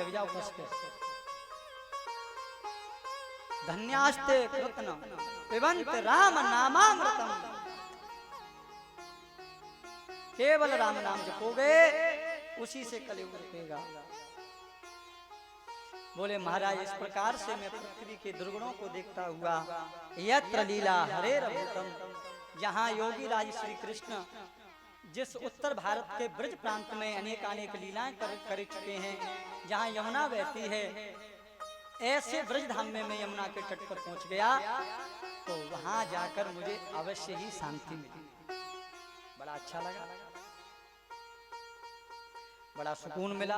लग जाओ कस के। धन्यास्ते कृतन पिबंत राम नामामृतम, केवल राम नाम जपोगे उसी से कलयुग रुकेगा। बोले महाराज इस प्रकार से मैं पृथ्वी के दुर्गुणों को देखता हुआ, यत्र लीला हरे रघुतम, जहाँ योगी राज श्री कृष्ण जिस उत्तर भारत के ब्रज प्रांत में अनेक अनेक लीलाएं कर चुके हैं, जहाँ यमुना बहती है, ऐसे ब्रज धाम में मैं यमुना के तट पर पहुंच गया तो वहां जाकर मुझे अवश्य ही शांति मिली। बड़ा अच्छा लगा, बड़ा सुकून मिला।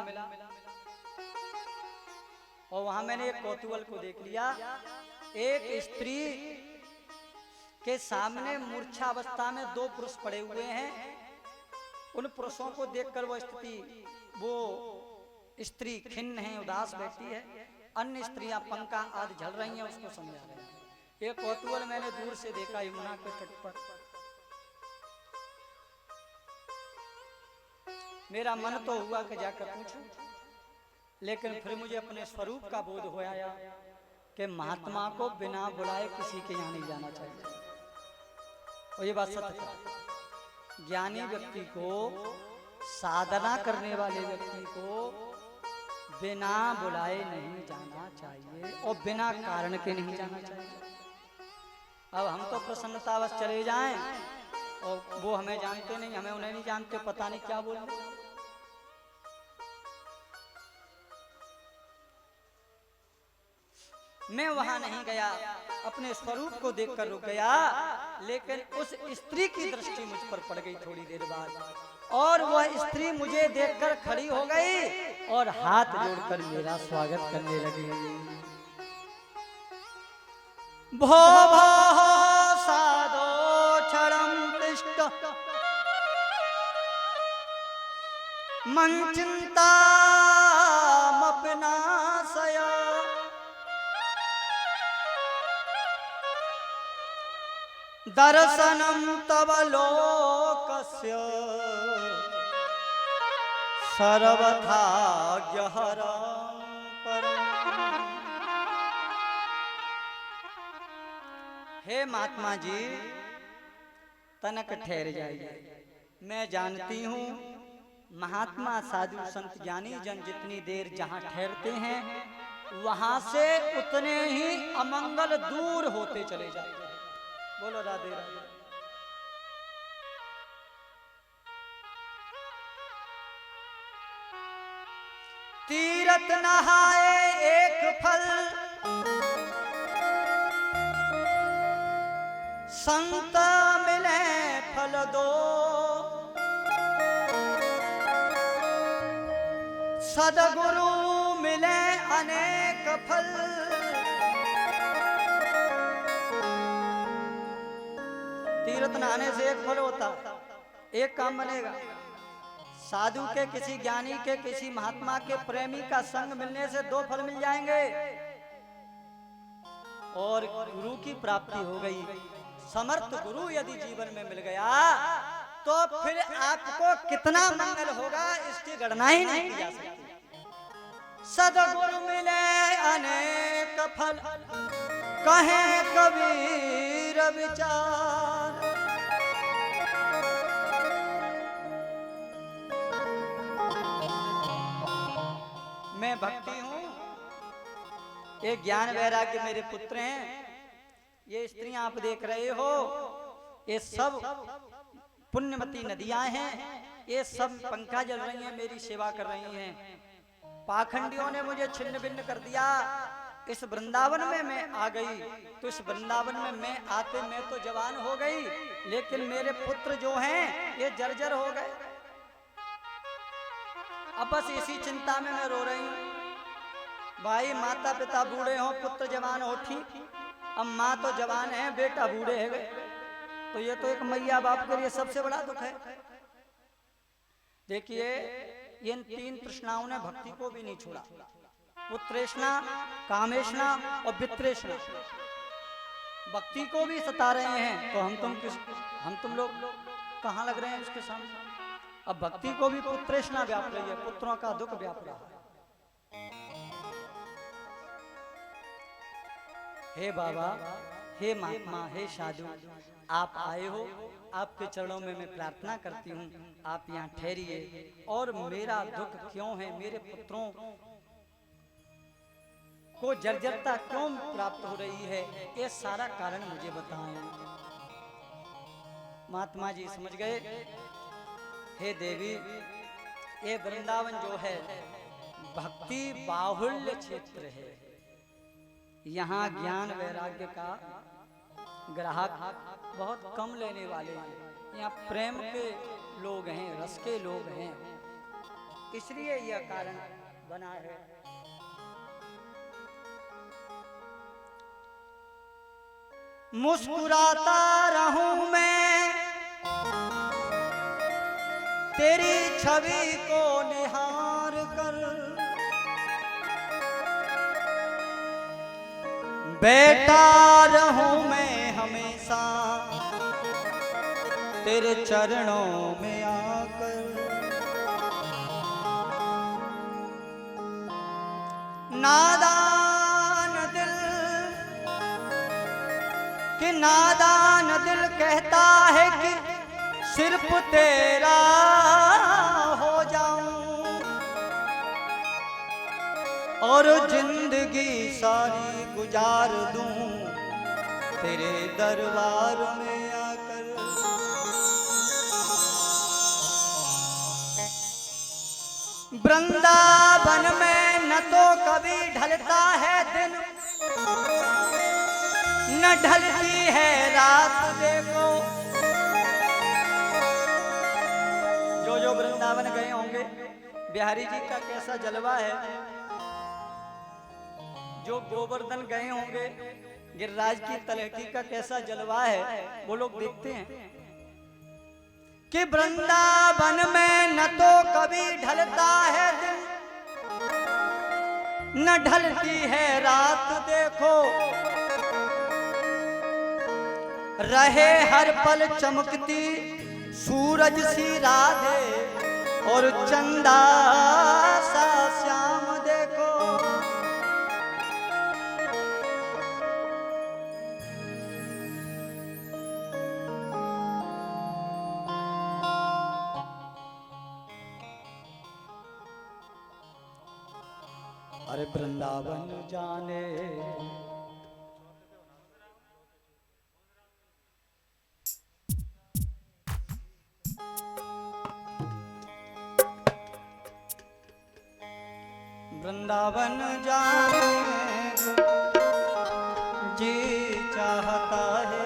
और वहां मैंने एक कौतूहल को देख लिया। एक स्त्री के सामने मूर्छा अवस्था में दो पुरुष पड़े हुए हैं। उन पुरुषों को देखकर वो स्त्री खिन्न है, उदास बैठी है। अन्य स्त्रियां पंखा आदि झल रही हैं, उसको समझा रही हैं। एक कौतूहल मैंने दूर से देखा यमुना के तट पर। मेरा मन तो हुआ कि जाकर पूछूं, लेकिन फिर मुझे अपने स्वरूप का बोध हो आया कि महात्मा को बिना बुलाए किसी के यहाँ नहीं जाना चाहिए। और ये बात सत्य है। ज्ञानी व्यक्ति को, साधना करने वाले व्यक्ति को बिना बुलाए नहीं जाना चाहिए और बिना कारण के नहीं जाना चाहिए। अब हम तो प्रसन्नतावश चले जाएं और वो हमें जानते नहीं, हमें उन्हें नहीं जानते, पता नहीं क्या बोल। मैं वहां नहीं गया, अपने स्वरूप को देखकर रुक गया, लेकिन उस स्त्री की दृष्टि मुझ पर पड़ गई थोड़ी देर बाद, और वह स्त्री मुझे देखकर खड़ी हो गई और हाथ जोड़कर मेरा स्वागत करने लगी। भो भो साधो क्षणं तिष्ठ मन चिंतामपि नाशय, दर्शनं तव लोकस्य सर्वथा ज्ञहरं परम्। हे महात्मा जी, तनक ठहर जाइए। मैं जानती हूँ महात्मा साधु संत ज्ञानी जन जितनी देर जहाँ ठहरते हैं वहां से उतने ही अमंगल दूर होते चले जाते हैं। बोलो राधे राधे। तीरथ नहाए एक फल, संत मिले फल दो, सदगुरु मिले अनेक फल। तीर्थ नहाने से एक फल होता, एक काम बनेगा। साधु के, किसी ज्ञानी के, किसी महात्मा के प्रेमी का संग मिलने से दो फल मिल जाएंगे और गुरु की प्राप्ति हो गई। समर्थ गुरु यदि जीवन में मिल गया तो फिर आपको कितना मंगल होगा इसकी गणना ही नहीं की जा सकती। सदगुरु मिले अनेक फल, कहे कबीर विचार। मैं भक्ति हूँ, ये ज्ञान वैराग्य मेरे पुत्र हैं। ये स्त्रियां आप देख रहे हो, ये सब पुण्यमती नदियां हैं। ये सब पंखा जल रही हैं, मेरी सेवा कर रही हैं। पाखंडियों ने मुझे छिन्न भिन्न कर दिया। इस वृंदावन में मैं आ गई तो इस वृंदावन में मैं आते मैं तो जवान हो गई, लेकिन मेरे पुत्र जो हैं ये जर्जर हो गए। अब बस इसी चिंता में मैं रो रही हूँ। भाई माता पिता बूढ़े हो, पुत्र जवान हो, ठीक, अब माँ तो जवान है, बेटा बूढ़े है गए, तो ये तो एक मैया बाप के लिए सबसे बड़ा दुख है। देखिए इन तीन तृष्णाओं ने भक्ति को भी नहीं छोड़ा, पुत्रेष्णा, कामेष्णा और वित्रेष्णा। भक्ति को भी सता रहे हैं तो हम तुम लोग कहाँ लग रहे हैं उसके सामने। अब भक्ति को भी पुत्रेष्णा व्याप रही है, पुत्रों का दुख व्याप रहा है। हे बाबा, हे महात्मा, हे साधु, आप आए हो, आपके चरणों में मैं प्रार्थना करती हूँ, आप यहाँ ठहरिए और मेरा दुख क्यों है, मेरे पुत्रों को जर्जरता क्यों प्राप्त हो रही है, ये सारा कारण मुझे बताएं। महात्मा जी समझ गए, हे देवी, ये वृंदावन जो है भक्ति बाहुल्य क्षेत्र है, यहाँ ज्ञान वैराग्य का ग्राहक बहुत कम लेने वाले हैं, यहाँ प्रेम के लोग हैं, रस के लोग हैं, इसलिए यह कारण बना है। मुस्कुराता रहूं मैं तेरी छवि को निहार कर, बैठा रहूं मैं हमेशा तेरे चरणों में आकर, नादान दिल कि नादान दिल कहता है कि सिर्फ तेरा हो जाऊं और जिंदगी सारी गुजार दूं तेरे दरबार में आकर। वृंदावन में न तो कभी ढलता है दिन, न ढलती है रात, देखो। जो वृंदावन गए होंगे, बिहारी जी का कैसा जलवा है, जो गोवर्धन गए होंगे, गिरिराज की तलहटी का कैसा जलवा है, वो लोग देखते हैं कि वृंदावन में न तो कभी ढलता है दिन, न ढलती है रात, देखो। रहे हर पल चमकती सूरज सी राधे और चंदा सा श्याम, देखो। अरे वृंदावन जाने वृंदावन जाने जी चाहता है,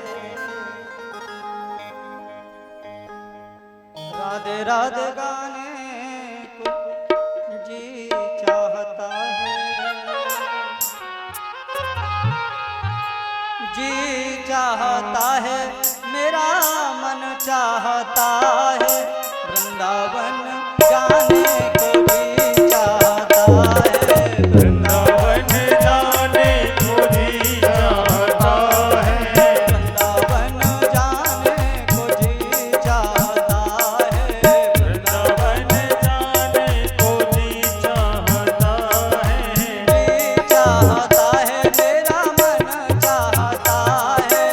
राधे राधे गाने को जी चाहता है, जी चाहता है, मेरा मन चाहता है, वृंदावन जाने को जी चाहता है, वृंदावन जाने को जी चाहता है, वृंदावन जाने को जी चाहता है, वृंदावन जाने को जी चाहता है, जी चाहता है, मेरा मन चाहता है,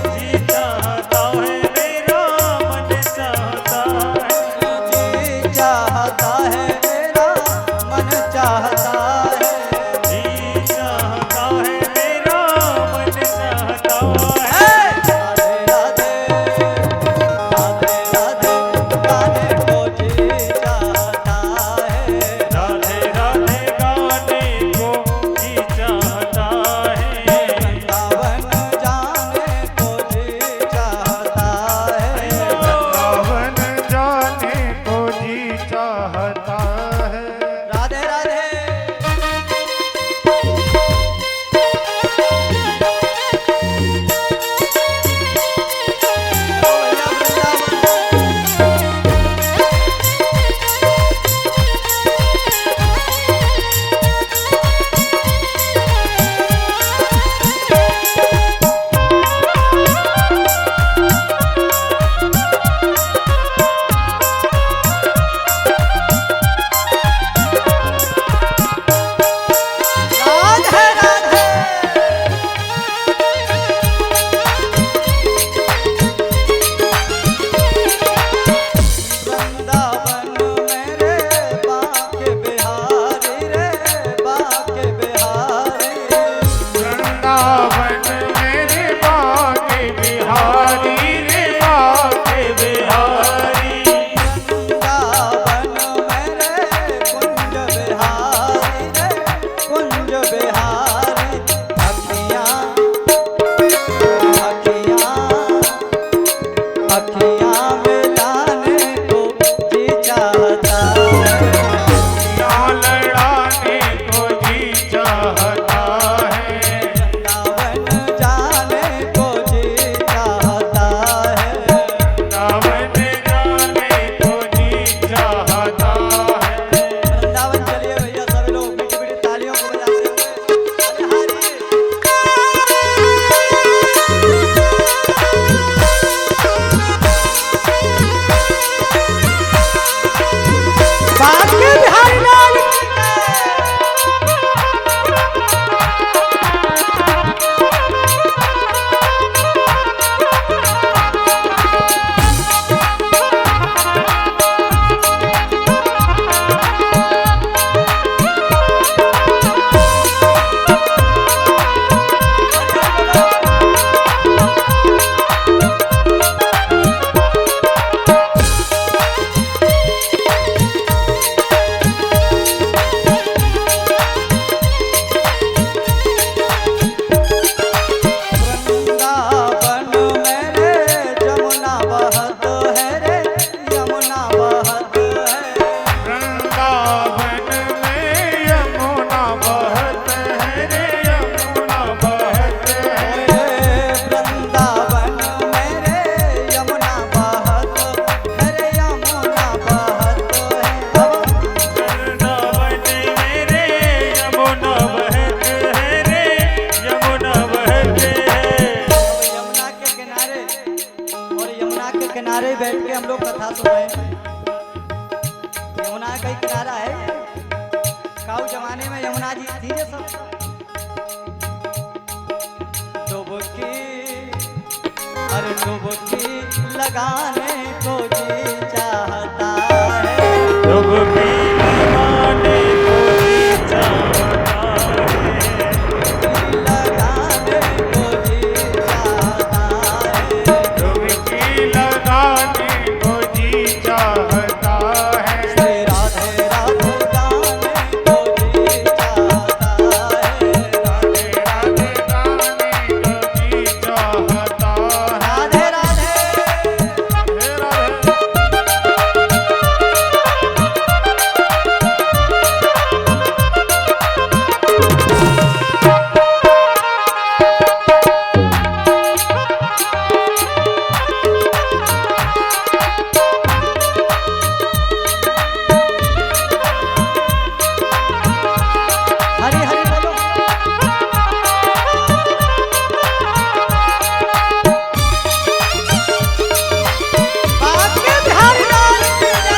जी चाहता है, मेरा मन चाहता जमाने में यमुना जी थी ये सब डुबकी, अरे डुबकी लगाने को जी चाहता है, डुबकी लगाने को जी चाहता है, लगाने को जी चाहता है, डुबकी लगाने को जी चाहता है, श्री राधे राधे गाने को जी चाहता है, राधे राधे गाने को जी चाहता है, राधे राधे। हे राधे। हरि हरि बोलो। बाप के बिहारी लाल की जय।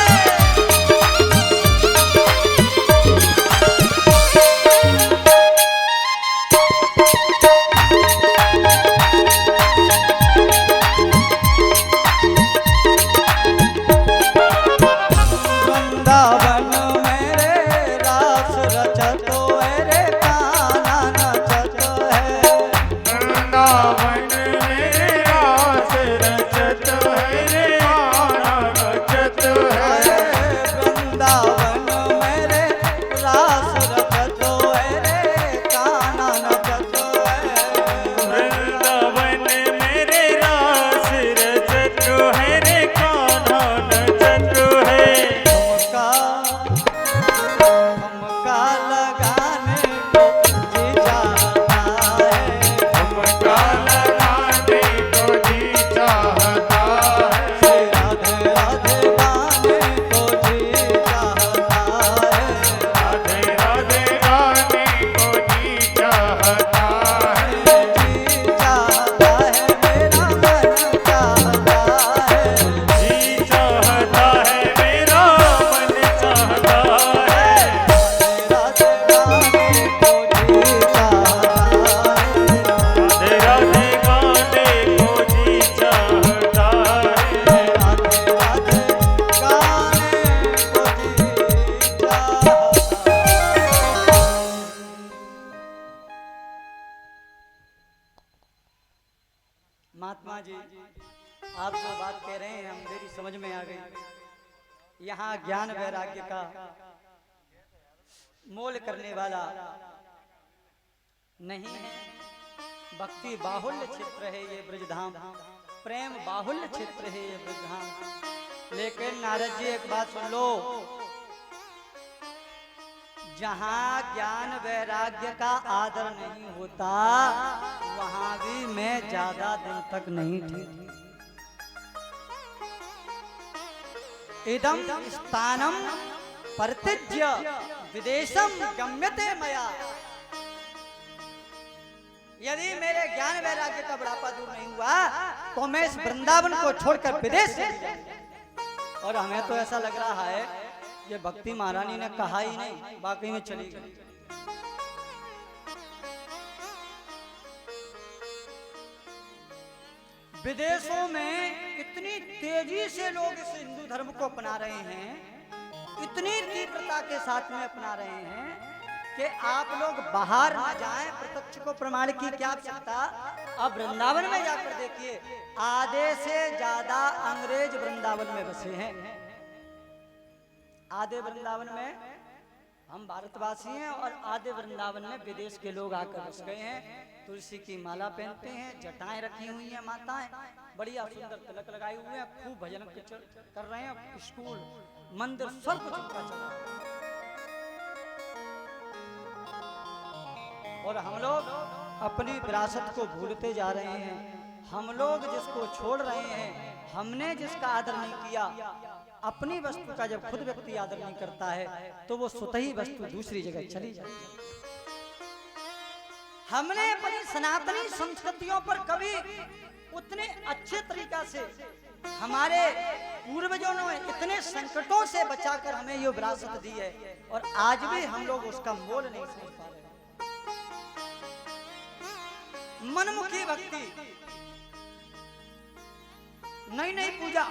वृंदावन मेरे रास रचतो रे काना नचत है, वृंदावन मेरे रास रचत है रे कान्हा नचत है, वृंदावन मेरे रास रचतो रे काना नचत है, वृंदावन मेरे रास रचत है रे कान्हा नचत है, ठुमका लगाने को जी चाहता है, ठुमका लगाने को जी चाहता है, श्री राधे राधे गाने को जी चाहता है, राधे राधे गाने को जी चाहता है, जी चाहता है मेरा मन चाहता है, जी चाहता है मेरा मन चाहता है, राधे गाने को जी चाहता है, राधे राधे गाने को जी चाहता है, राधे राधे गाने को जी चाहता है। महात्मा जी आप जो बात कह रहे हैं हम मेरी समझ में आ गई। यहाँ ज्ञान वैराग्य का मोल करने वाला नहीं है, भक्ति बाहुल्य क्षेत्र है ये ब्रजधाम, प्रेम बाहुल्य क्षेत्र है ये ब्रजधाम। लेकिन नारद जी एक बात सुन लो, जहाँ ज्ञान वैराग्य का आदर नहीं होता वहां भी मैं ज्यादा दिन तक नहीं ठहरी। इदम स्थानम परित्यज्य विदेशम गम्यते मया। यदि मेरे ज्ञान वैराग्य का बुढ़ापा दूर नहीं हुआ तो मैं इस वृंदावन को छोड़कर विदेश चली जाऊंगी। और हमें तो ऐसा लग रहा है ये भक्ति महारानी ने कहा ही नहीं, वाकई में चली गई। विदेशों में इतनी तेजी से लोग इस हिंदू धर्म को अपना रहे हैं, इतनी तीव्रता के साथ में अपना रहे हैं कि आप लोग बाहर ना जाएं, प्रत्यक्ष को प्रमाण की क्या आवश्यकता। अब वृंदावन में जाकर देखिए, आधे से ज्यादा अंग्रेज वृंदावन में बसे हैं। आधे वृंदावन में हम भारतवासी हैं और आधे वृंदावन में विदेश के लोग आकर बस गए हैं। तुलसी की माला पहनते हैं, जटाएं रखी हुई हैं माताएं, बढ़िया सुंदर तिलक लगाए हुए हैं, खूब भजन कर रहे हैं, स्कूल मंदिर सब कुछ उनका चल रहा है। और हम लोग अपनी विरासत को भूलते जा रहे हैं। हम लोग जिसको छोड़ रहे हैं, हमने जिसका आदर नहीं किया, अपनी वस्तु का जब खुद व्यक्ति आदर नहीं करता है तो वो स्वतः ही वस्तु दूसरी जगह चली जाती है। हमने अपनी सनातनी संस्कृतियों पर कभी उतने अच्छे तरीका से, हमारे पूर्वजों ने इतने संकटों से बचाकर हमें ये विरासत दी है और आज भी हम लोग उसका मोल नहीं समझ पा रहे। मनमुखी भक्ति, नई नई पूजा,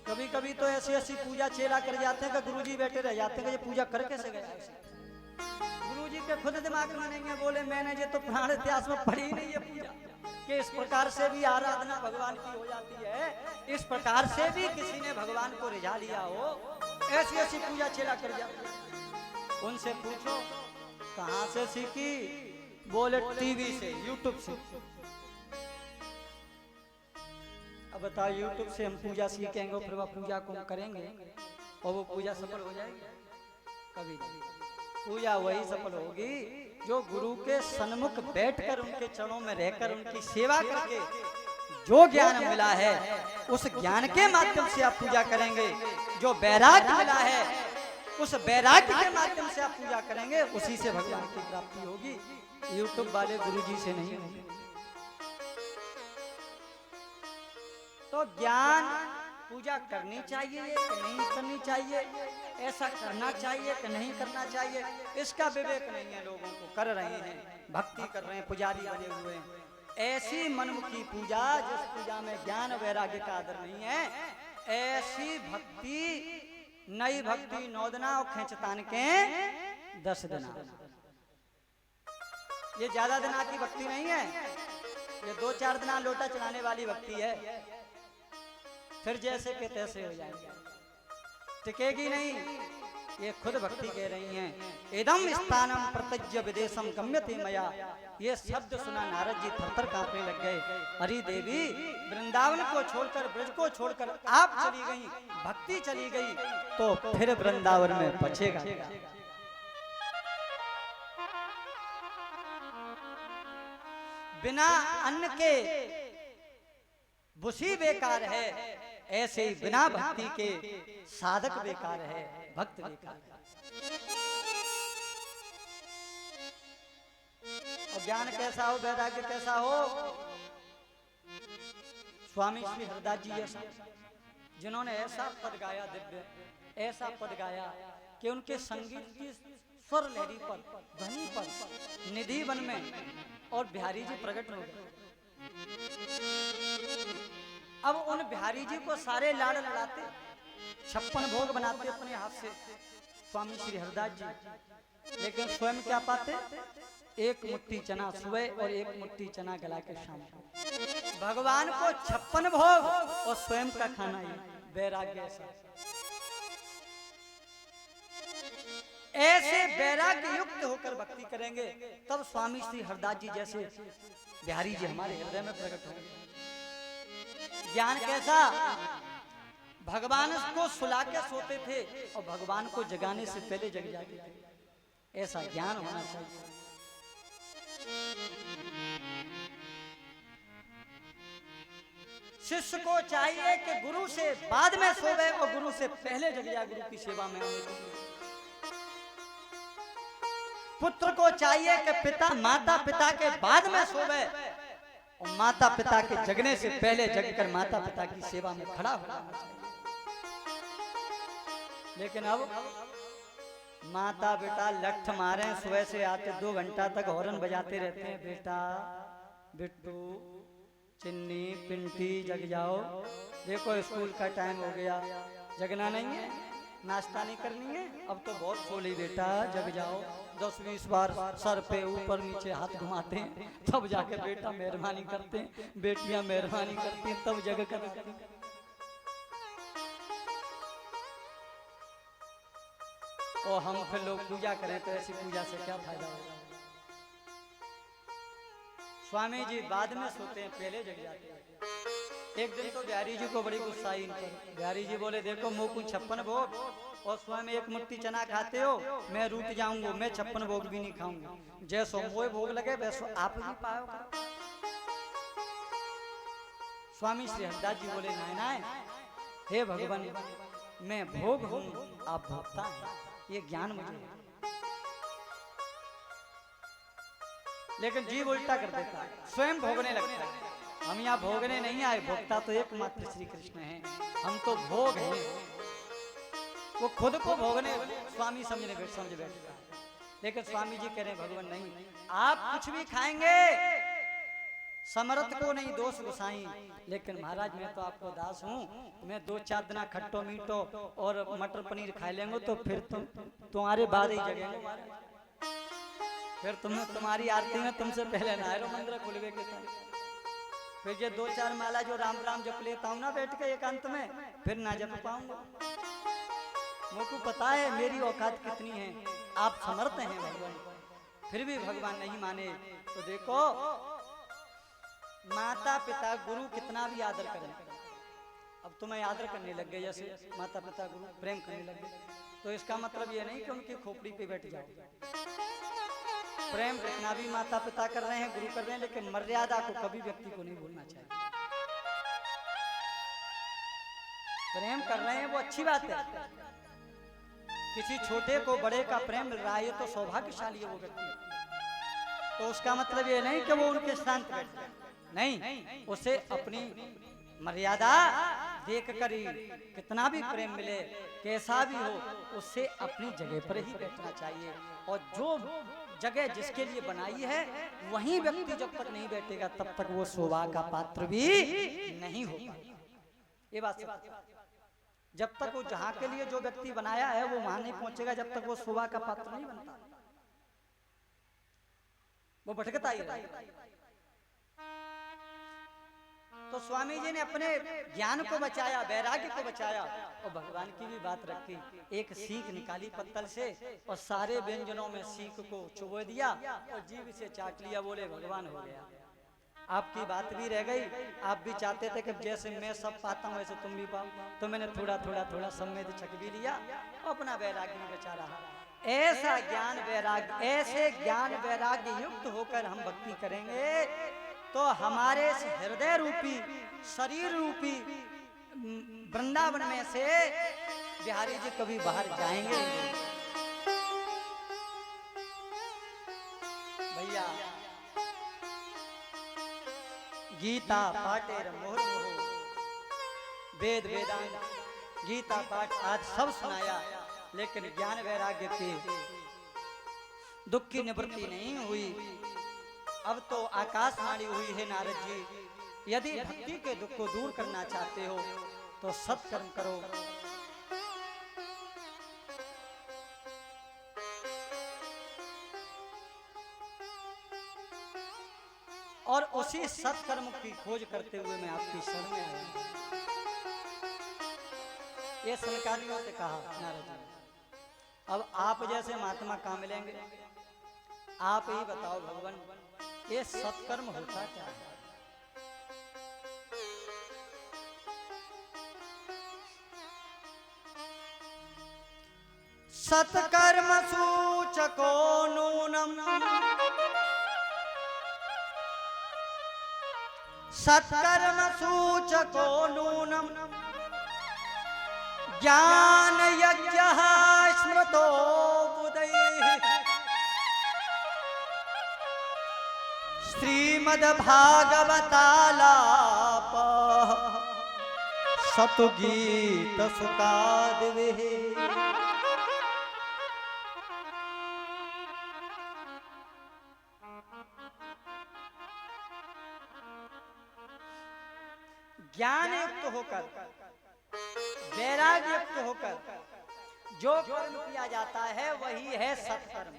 कभी कभी तो ऐसी ऐसी पूजा चेला कर जाते हैं कि गुरुजी बैठे रह जाते हैं कि ये पूजा कर कैसे गया। गुरुजी के खुद दिमाग में नहीं है, बोले मैंने ये तो पुराण इतिहास में पढ़ी नहीं है पूजा कि इस प्रकार से भी आराधना भगवान की हो जाती है, इस प्रकार से भी किसी ने भगवान को रिझा लिया हो। ऐसी ऐसी पूजा चेला कर जाते हैं। उनसे पूछो कहां से सीखी, बोले टीवी से, यूट्यूब से। अब बताओ यूट्यूब से हम पूजा सीखेंगे फिर वह पूजा को करेंगे और वो पूजा सफल हो जाएगी? कभी नहीं। पूजा वही सफल होगी जो गुरु के सन्मुख बैठकर उनके चरणों में रहकर उनकी सेवा करके जो ज्ञान मिला है उस ज्ञान के माध्यम से आप पूजा करेंगे। जो वैराग्य मिला है उस वैराग्य के माध्यम से आप पूजा करेंगे, उसी से भगवान की प्राप्ति होगी। यूट्यूब वाले गुरुजी से नहीं होगी। तो ज्ञान पूजा करनी चाहिए कि नहीं करनी चाहिए, ऐसा करना चाहिए कि नहीं करना चाहिए, इसका विवेक नहीं है लोगों को। कर रहे हैं, भक्ति कर रहे हैं, पुजारी बने हुए हैं। ऐसी मनमुखी पूजा जिस पूजा में ज्ञान वैराग्य का आदर नहीं है, ऐसी भक्ति नई भक्ति 9 दिना और खेचतान के 10 दिना। ये ज्यादा दिना की भक्ति नहीं है, ये 2-4 दिना लोटा चलाने वाली भक्ति है। फिर जैसे के तैसे हो जाएंगे, टिकेगी नहीं। ये खुद भक्ति कह रही हैं। इदम स्थानम प्रत्यज्य विदेशम गम्यते मया। ये शब्द सुना नारद जी थरथर कांपने लग गए। अरे देवी, वृंदावन को छोड़कर, ब्रज को छोड़कर आप चली गई, भक्ति चली गई, तो फिर वृंदावन में बचेगा। बिना अन्न के बुशी बेकार है, ऐसे ही बिना भक्ति के साधक बेकार है, भक्त बेकार है। और ज्ञान कैसा हो, वैराग्य कैसा हो? स्वामी श्री हरदास जी ऐसा, जिन्होंने ऐसा पद गाया, दिव्य ऐसा पद गाया कि उनके संगीत की स्वर लहरी पर, ध्वनि पर निधि वन में और बिहारी जी प्रकट हो गए। अब उन बिहारी जी को सारे लाड़ लड़ाते, 56 भोग बनाते अपने हाथ से स्वामी श्री हरदास जी, लेकिन स्वयं क्या पाते? एक मुट्ठी चना सुबह और एक मुट्ठी चना गला के शाम को। भगवान को 56 भोग और स्वयं का खाना ही। वैराग्य ऐसा, ऐसे वैराग्य युक्त होकर भक्ति करेंगे तब स्वामी श्री हरदास जी जैसे बिहारी जी हमारे हृदय में प्रकट होंगे। ज्ञान कैसा? भगवान को सुला के सोते थे और भगवान को जगाने से पहले जग जाते थे। ऐसा ज्ञान होना चाहिए। शिष्य को चाहिए कि गुरु से बाद में सोवे और गुरु से पहले जग जाए, गुरु की सेवा में आने के लिए। पुत्र को चाहिए कि पिता माता पिता के बाद में सोवे और माता पिता के जगने से पहले जगकर माता पिता की सेवा में खड़ा होना चाहिए। लेकिन अब माता बेटा लठ मारे, सुबह से आते 2 घंटा तक हॉर्न बजाते रहते हैं, बेटा बिट्टू चिन्नी पिंटी जग जाओ, देखो स्कूल का टाइम हो गया। जगना नहीं है, नाश्ता नहीं करनी है, अब तो बहुत सोली बेटा जग जाओ। 10-20 बार सर पे ऊपर नीचे हाथ घुमाते हैं, तब जाके बेटा मेहरबानी करते हैं, बेटियां मेहरबानी करती हैं, तब जग कर। और हम फिर लोग पूजा करें तो ऐसी पूजा से क्या फायदा होगा? स्वामी जी बाद में सोते हैं, पहले जग जाते हैं। एक दिन तो बिहारी जी को बड़ी गुस्सा आई इन पर। बिहारी जी बोले, देखो मुँह को 56 भोग और स्वयं एक मुट्ठी चना खाते हो, मैं रूठ जाऊंगा, मैं 56 भोग भी नहीं खाऊंगा। जैसो मोए भोग लगे वैसो आप भी पाओगे। स्वामी श्री हरदास जी बोले, नाय हे भगवान, मैं भोग हूं, आप भोक्ता हैं, ये ज्ञान मुझे है। लेकिन जीव उल्टा कर देता है, स्वयं भोगने लगता है। हम यहाँ भोगने नहीं आए, भोक्ता तो एकमात्र श्री कृष्ण हैं, हम तो भोग हैं। वो खुद को भोगने स्वामी समझ बैठता है। लेकिन स्वामी जी कह रहे हैं भगवान नहीं, आप कुछ भी खाएंगे समर्थ को नहीं दोष गुसाई, लेकिन महाराज मैं तो आपको दास हूँ, मैं 2-4 दिन खट्टो मीठो और मटर पनीर खा लेंगे तो फिर तुम्हारे बाद ही जगेंगे महाराज। फिर तुम्हारी आरती में तुमसे पहले नायरो मंदिर खुलवे के था। फिर ये 2-4 माला जो राम राम जप लेता हूँ ना बैठ के एकांत में, फिर ना जप पाऊंगा। मुझको पता है मेरी औकात कितनी है, आप समर्थ हैं भगवान, फिर भी भगवान नहीं माने। तो देखो माता पिता गुरु कितना भी आदर करें, अब तुम्हें आदर करने लग गए, जैसे माता पिता गुरु प्रेम करने लग गए, तो इसका मतलब ये नहीं कि उनकी खोपड़ी पे बैठ जाओ। प्रेम कितना भी माता पिता कर रहे हैं, गुरु कर रहे हैं, लेकिन मर्यादा को कभी व्यक्ति को नहीं भूलना चाहिए। प्रेम कर रहे हैं वो अच्छी बात है, किसी छोटे को बड़े का प्रेम मिल रहा है ये तो सौभाग्यशाली है वो व्यक्ति। तो उसका मतलब ये नहीं कि वो उनके शांत बैठ जाए, नहीं, उसे अपनी मर्यादा देख कर ही कितना भी प्रेम मिले कैसा भी हो, उससे अपनी जगह पर ही बैठना चाहिए। और जो जगह जिसके लिए बनाई है वहीं व्यक्ति जब तक नहीं बैठेगा तब तक वो शोभा का पात्र भी नहीं होगा। ये बात जब तक वो जहां के लिए जो व्यक्ति बनाया है वो वहां नहीं पहुंचेगा, जब तक वो शोभा का पात्र नहीं बनता, वो भटकता ही रहेगा। तो स्वामी जी ने अपने ज्ञान को बचाया, वैराग्य को बचाया और भगवान की भी बात रखी। एक सीख निकाली पत्तल से और सारे व्यंजनों में सीख को चुबो दिया और जीभ से चाट लिया, बोले भगवान हो गया। आपकी बात भी रह गई, आप भी चाहते थे कि जैसे मैं सब पाता हूँ वैसे तुम भी पाओ, तो मैंने थोड़ा थोड़ा थोड़ा सम्मेद छक भी लिया और अपना वैराग्य भी बचा रहा। ऐसा ज्ञान वैराग्य, ऐसे ज्ञान वैराग्य युक्त होकर हम भक्ति करेंगे तो हमारे हृदय रूपी शरीर रूपी वृंदावन में से बिहारी जी कभी बाहर जाएंगे नहीं। भैया गीता पाठेर मुहुर्मुहु, वेद वेदांत गीता पाठ आज सब सुनाया, लेकिन ज्ञान वैराग्य के दुख की निवृत्ति नहीं हुई। अब तो आकाशवाणी हुई है नारद जी, यदि भक्ति के दुख को दूर करना चाहते हो तो सत्कर्म करो। और उसी सत्कर्म की खोज करते हुए मैं आपकी शरण में आया। ये सनकादियों से कहा नारद जी, अब आप जैसे महात्मा कहाँ मिलेंगे, आप ही बताओ भगवान ये सत्कर्म होता क्या है? सत्कर्म सूचको नूनम, सत्कर्म सूचको नूनम, ज्ञान यज्ञः स्मृतो बुधैः, श्रीमद्भागवतालापः सतुगीत सुखादिभिः। ज्ञान युक्त होकर वैराग्य युक्त होकर जो कर्म किया जाता है वही है सत्कर्म,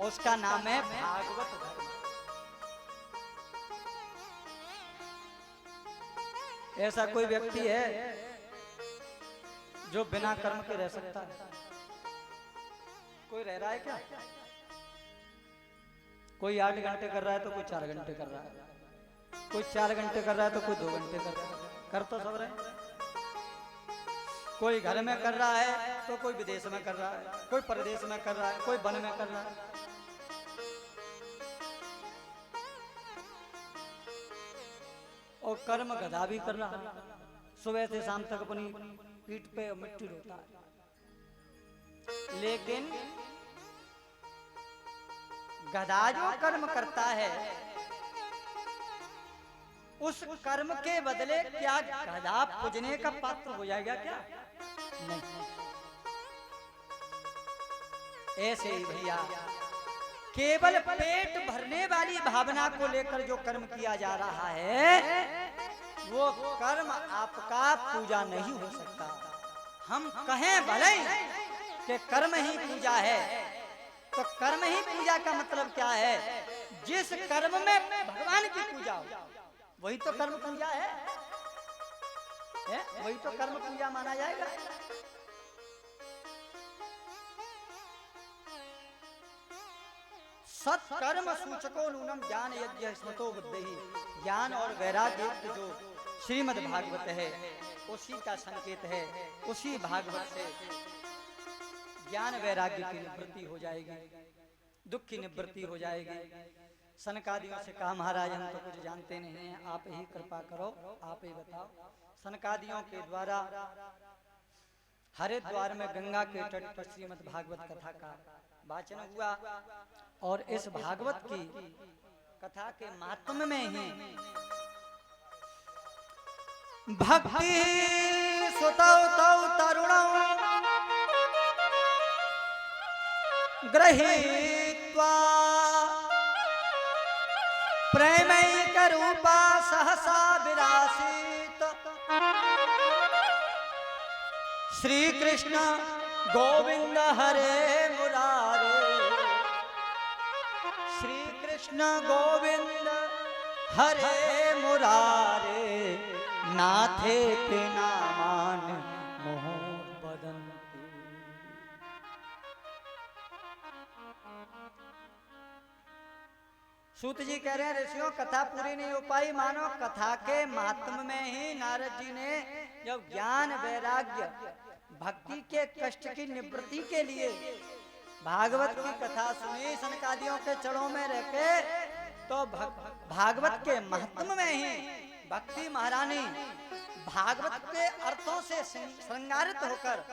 उसका नाम है भागवत धर्म। ऐसा कोई व्यक्ति है जो बिना कर्म के रह सकता है? कोई रह रहा है क्या? कोई 8 घंटे कर रहा है तो कोई 4 घंटे कर रहा है, कोई 4 घंटे कर रहा है तो कोई 2 घंटे कर रहा है, कर तो सब रहे। कोई घर में कर रहा है तो कोई विदेश में कर रहा है, कोई परदेश में कर रहा है, कोई वन में कर रहा है। और कर्म गधा भी कर रहा है, सुबह से शाम तक अपनी पीठ पे मिट्टी ढोता है, लेकिन गधा जो कर्म करता है उस कर्म के बदले क्या गधा पूजने का पात्र हो जाएगा क्या? नहीं। ऐसे ही भैया केवल पेट भरने वाली भावना को लेकर जो कर्म किया जा रहा है वो कर्म आपका पूजा नहीं हो सकता। हम कहें भले कि कर्म ही पूजा है, तो कर्म ही पूजा का मतलब क्या है? जिस कर्म में भगवान की पूजा हो वही तो कर्म पूजा है? वही तो कर्म पूजा माना जाएगा। सत्कर्म सूचको नूनम ज्ञान यज्ञ स्मृतो बुद्धि। ज्ञान और वैराग्य युक्त जो श्रीमद् भागवत है उसी का संकेत है। उसी भागवत से ज्ञान वैराग्य की निवृत्ति हो जाएगी, दुख की निवृत्ति हो जाएगी। सनकादियों से कहा महाराज हम तो कुछ जानते नहीं हैं, आप ही कृपा करो, आप ही बताओ। सनकादियों के द्वारा हरिद्वार में गंगा के तट पर श्रीमद् भागवत कथा का वाचन हुआ और इस भागवत की कथा के महात्म्य में ही भक्ति सुतौ तौ तरुणौ गृहीत्वा प्रेमैक रूपा सहसा विरासीत। श्री कृष्ण गोविंद हरे मुरारे, श्री कृष्ण गोविंद हरे मुरारे, नाथे ते नामान मोह बदंती। सूत जी कह रहे हैं ऋषियों कथा पूरी नहीं हो पाई, मानो कथा के महात्म में ही नारद जी ने जब ज्ञान वैराग्य भक्ति के कष्ट की निवृत्ति के लिए भागवत की कथा सुनी सनकादियों के चरणों में रह के, तो भागवत के महात्म में ही भक्ति महारानी भागवत के अर्थों से श्रृंगारित होकर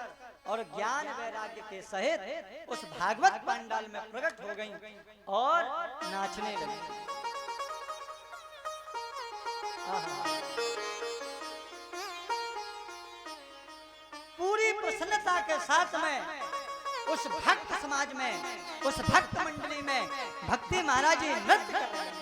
और ज्ञान वैराग्य के सहित उस भागवत पंडाल में प्रकट हो गई और नाचने लगी। पूरी प्रसन्नता के साथ में उस भक्त समाज में, उस भक्त मंडली में भक्ति महाराज जी नृत्य कर रहे हैं।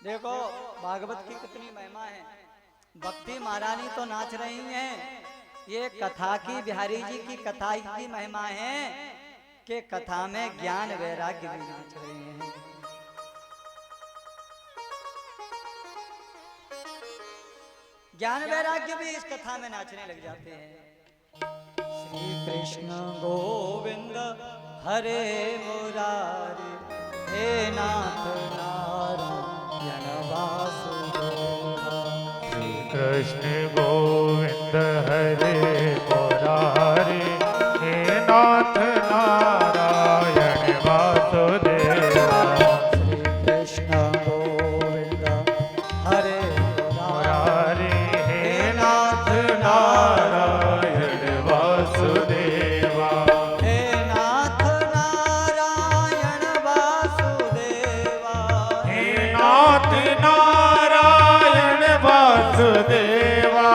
देखो भागवत की कितनी महिमा है। भक्ति महारानी तो नाच रही हैं, ये कथा की बिहारी जी की कथा की महिमा है कि कथा में ज्ञान वैराग्य भी नाच रहे हैं। ज्ञान वैराग्य भी इस कथा में नाचने लग जाते हैं। श्री कृष्ण गोविंद हरे मुरारी, हे नाथ नारायण वासुदेवा। श्री कृष्ण गोविंद हरे मुरारी, हे नाथ नारायण वासुदेवा। श्री कृष्ण गोविंद हरे मुरारी, हे नाथ नारायण वासुदेवा। हे नाथ नारायण वासुदेवा। हे नाथ नारायण वासुदेवा।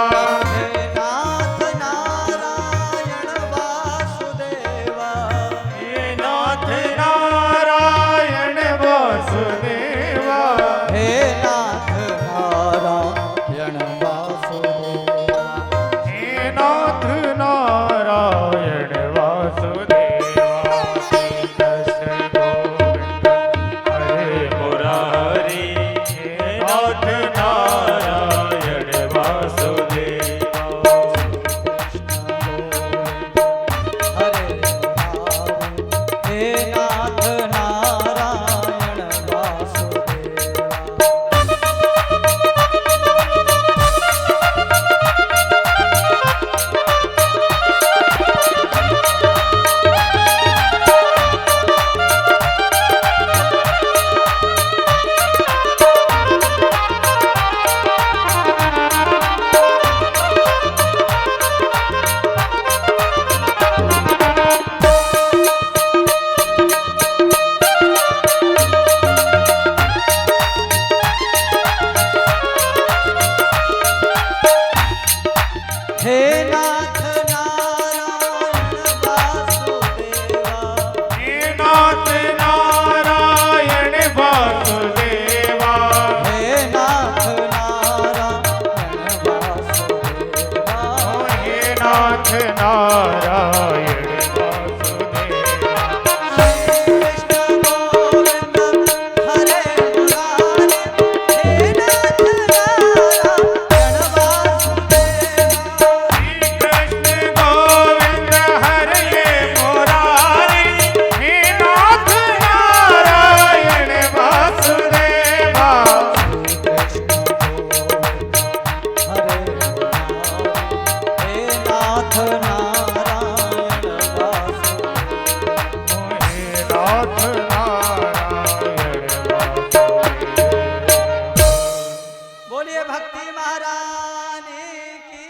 बोलिए भक्ति महारानी की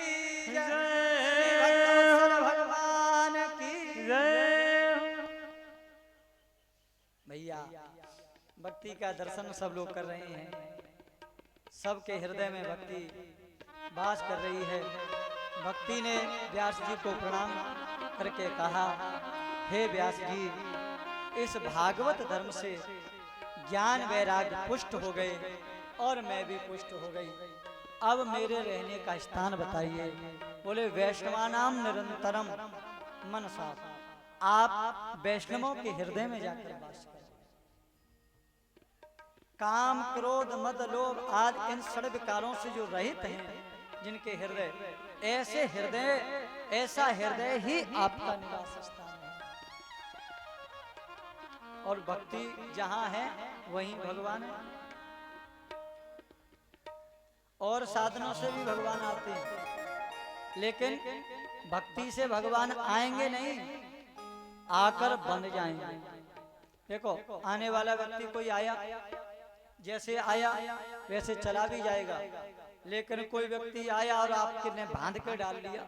जय, श्री भक्तवत्सल भगवान की जय। भैया भक्ति का दर्शन सब लोग कर रहे हैं, सबके हृदय में भक्ति वास कर रही है। भक्ति ने व्यास जी को प्रणाम करके कहा, हे व्यास जी, इस भागवत धर्म से ज्ञान वैराग्य पुष्ट हो गए और मैं भी पुष्ट हो गई। अब मेरे रहने का स्थान बताइए। बोले वैष्णवानाम निरंतरम मनसा, आप वैष्णवों के हृदय में जाकर वास करें। काम क्रोध मद लोभ आदि इन षड विकारों से जो रहित हैं, जिनके हृदय ऐसा हृदय ही आपका निवास स्थान है। और भक्ति जहां है वहीं भगवान है। और साधनों से भी भगवान आते हैं, लेकिन भक्ति से भगवान आएंगे नहीं, आकर बंध जाएंगे। देखो आने वाला व्यक्ति कोई आया, जैसे आया वैसे चला भी जाएगा, लेकिन कोई व्यक्ति आया और आपके ने बांध के डाल लिया,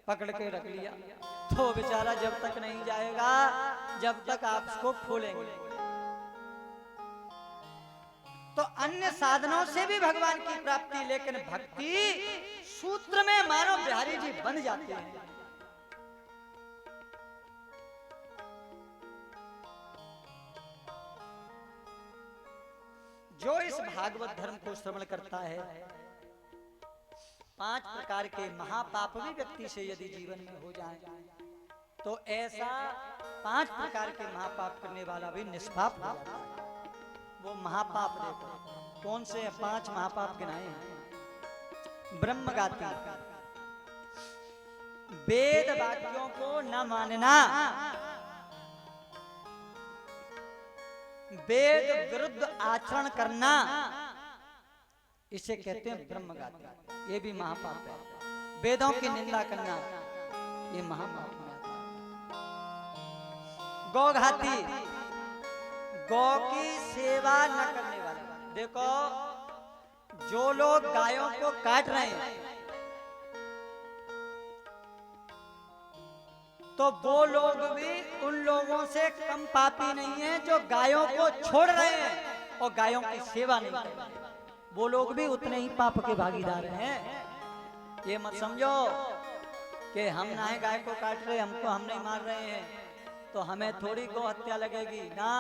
पकड़ के रख लिया, तो बेचारा जब तक नहीं जाएगा जब तक आप उसको खोलेंगे। तो अन्य साधनों से भी भगवान की प्राप्ति, लेकिन भक्ति सूत्र में मानो बिहारी जी बन जाते हैं। जो इस भागवत धर्म को श्रवण करता है, 5 प्रकार के महापाप भी व्यक्ति से यदि जीवन में हो जाए, तो ऐसा 5 प्रकार के महापाप करने वाला भी निष्पाप हो जाता है। वो महापाप देखो कौन से 5 महापाप गिनाए हैं। ब्रह्मघाती, वेद वाक्यों को न मानना, वेद विरुद्ध आचरण करना, इसे कहते हैं ब्रह्मघाती। ये भी महापाप है। वेदों की निंदा करना, ये महापाप में आता है। गौघाती, गौ की सेवा न करने वाला। देखो जो लोग गायों को काट रहे हैं, तो वो लोग भी उन लोगों से कम पापी नहीं है जो गायों को छोड़ रहे हैं और गायों की सेवा नहीं कर रहे हैं। वो लोग भी उतने ही पाप के भागीदार हैं। ये मत समझो कि हम ना है गाय को काट रहे, हमको हम नहीं मार रहे हैं तो हमें थोड़ी गौ हत्या लगेगी ना।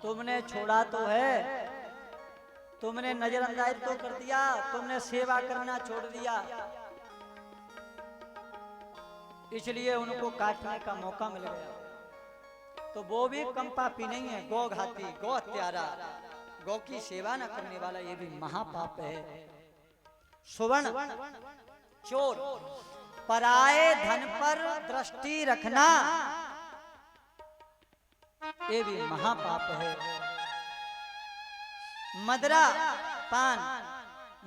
तुमने छोड़ा तो है, तुमने नजरअंदाज तो कर दिया, तुमने सेवा करना छोड़ दिया, इसलिए उनको काटने का मौका मिल गया। तो वो भी कम पापी नहीं है। गौ घाती, गौ हत्यारा, गौ की सेवा न करने वाला, ये भी महापाप है। सुवर्ण चोर, पराये धन पर दृष्टि रखना, ये भी महापाप है। मदरा पान,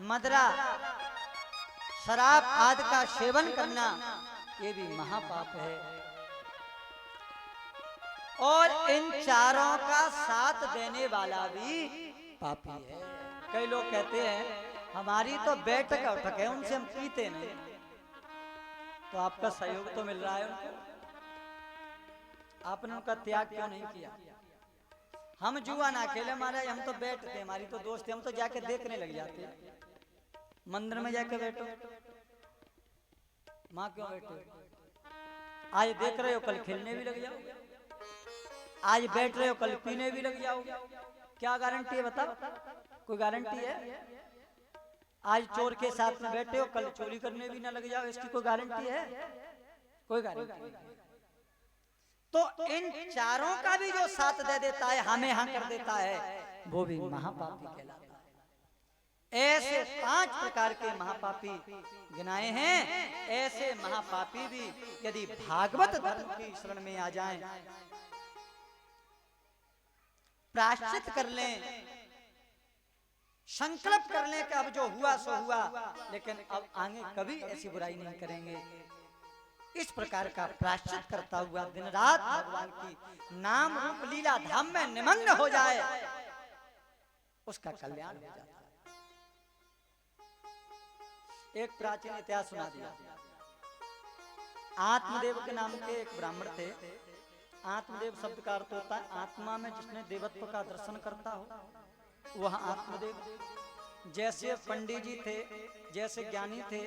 मदरा शराब आदि का सेवन करना, ये भी महापाप है। और इन चारों का साथ देने वाला भी पापी है। कई लोग कहते हैं हमारी तो बैठक उठक है, उनसे हम पीते नहीं, तो आपका सहयोग तो मिल रहा है उनको, आपने उनका त्याग क्यों नहीं किया? हम जुआ ना खेले महाराज, हम तो बैठते, हमारी तो दोस्त है, हम तो जाके देखने लग जाते हैं। मंदिर में जाके बैठो, माँ क्यों बैठो? आज देख रहे हो कल खेलने भी लग जाओ, आज बैठ रहे हो कल पीने भी लग जाओ। क्या गारंटी है बताओ? कोई गारंटी है? आज चोर के साथ में बैठे हो, कल चोरी करने भी ना लग जाओ, इसकी कोई गारंटी है? कोई गारंटी नहीं। तो इन चारों का भी जो साथ दे देता है, हमें हाँ कर देता है, वो भी महापापी कहलाता है। ऐसे 5 प्रकार के महापापी गिनाए हैं। ऐसे महापापी भी यदि भागवत धर्म की शरण में आ जाएं, प्रायश्चित कर लें, संकल्प कर लें कि अब जो हुआ सो हुआ, लेकिन अब आगे कभी ऐसी बुराई नहीं करेंगे, इस प्रकार का प्रायश्चित करता हुआ दिन रात भगवान की नाम रूप लीला धाम में निमग्न हो जाए, उसका कल्याण हो जाता है। एक प्राचीन इतिहास सुना दिया। आत्मदेव के नाम के एक ब्राह्मण थे। आत्मदेव शब्द का अर्थ होता है आत्मा में जिसने देवत्व का दर्शन करता हो वह आत्मदेव। जैसे पंडित जी थे, जैसे ज्ञानी थे,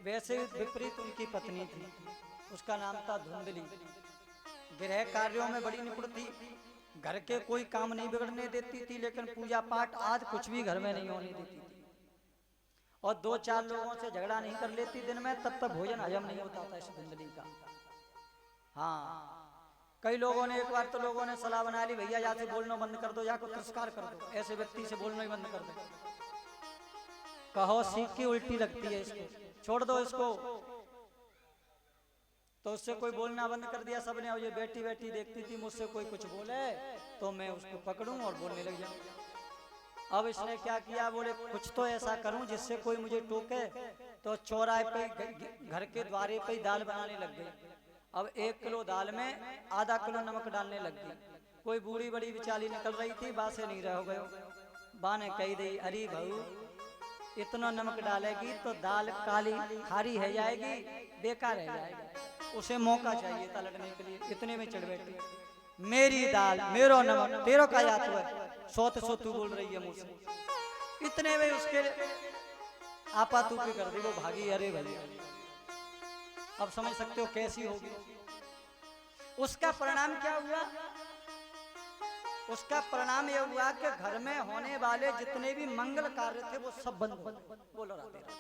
वैसे विपरीत उनकी पत्नी थी, उसका नाम था धुंधली। गृह कार्यों में बड़ी निपुण थी, घर के कोई काम नहीं बिगड़ने देती थी, लेकिन पूजा पाठ आज कुछ भी घर में नहीं होने देती थी। और 2-4 लोगों से झगड़ा नहीं कर लेती दिन में, तब तक भोजन हजम नहीं होता था इस धुंधली का। हाँ, कई लोगों ने एक बार तो लोगों ने सलाह बना ली, भैया या से बोलना बंद कर दो या को तिरस्कार कर दो, ऐसे व्यक्ति से बोलना ही बंद कर दो। कहो सीख की उल्टी लगती है इसको, छोड़ दो इसको। तो उससे कोई बोलना बंद कर दिया सबने। और ये बैठी बैठी देखती थी मुझसे कोई कुछ बोले तो मैं उसको पकड़ूं और बोलने लग जाऊं। अब इसने क्या किया, बोले कुछ तो ऐसा करूं जिससे कोई मुझे टोके। तो चौराहे पे घर के द्वारे पे दाल बनाने लग गई। अब 1 किलो दाल में आधा किलो नमक डालने लग गई। कोई बूढ़ी बड़ी बिचाली निकल रही थी, बासे नहीं रह गए। बा ने कही दी, अरे भाऊ इतना नमक डालेगी तो दाल काली खारी है जाएगी, बेकार रह जाएगी। उसे मौका चाहिए था लड़ने के लिए। इतने में चढ़ बैठी, मेरी दाल मेरो नमक तेरो का याद हुआ, सौ तू बोल रही है मुझसे। इतने में उसके आपा तू की कर दी, वो भागी। अरे भैया अब समझ सकते हो कैसी होगी। उसका परिणाम क्या हुआ? उसका परिणाम यह हुआ कि घर में होने वाले जितने भी मंगल कार्य थे वो सब बंद हो गए। बोलो राधे राधे।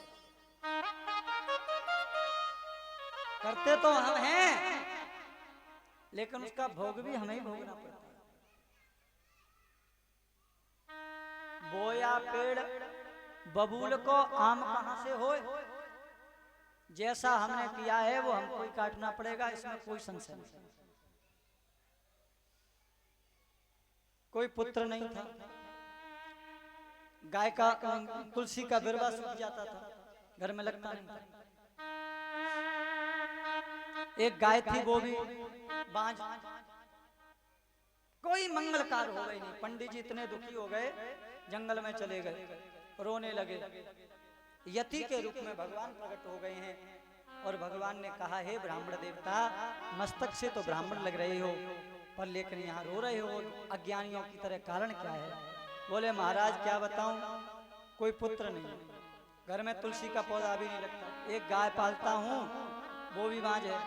करते तो हम हैं, लेकिन उसका भोग भी हमें ही भोगना पड़ता है। बोया पेड़ बबूल को आम कहां से होए? जैसा हमने किया है वो हमको ही काटना पड़ेगा, इसमें कोई संशय नहीं। कोई पुत्र नहीं था, गाय का तुलसी का बिरवा सूख जाता था, घर में लगता नहीं था। एक गाय थी वो भी बांझ। कोई मंगल कार्य हो गई नहीं। पंडित जी इतने दुखी हो गए, जंगल में चले गए, रोने लगे। यति के रूप में भगवान प्रकट हो गए हैं और भगवान ने कहा, हे ब्राह्मण देवता, मस्तक से तो ब्राह्मण लग रहे हो पर लेकिन यहाँ रो रहे हो अज्ञानियों की तरह, कारण क्या है? बोले महाराज क्या बताऊं, कोई पुत्र नहीं, घर में तुलसी का पौधा भी नहीं लगता, एक गाय पालता हूँ वो भी बांझ है।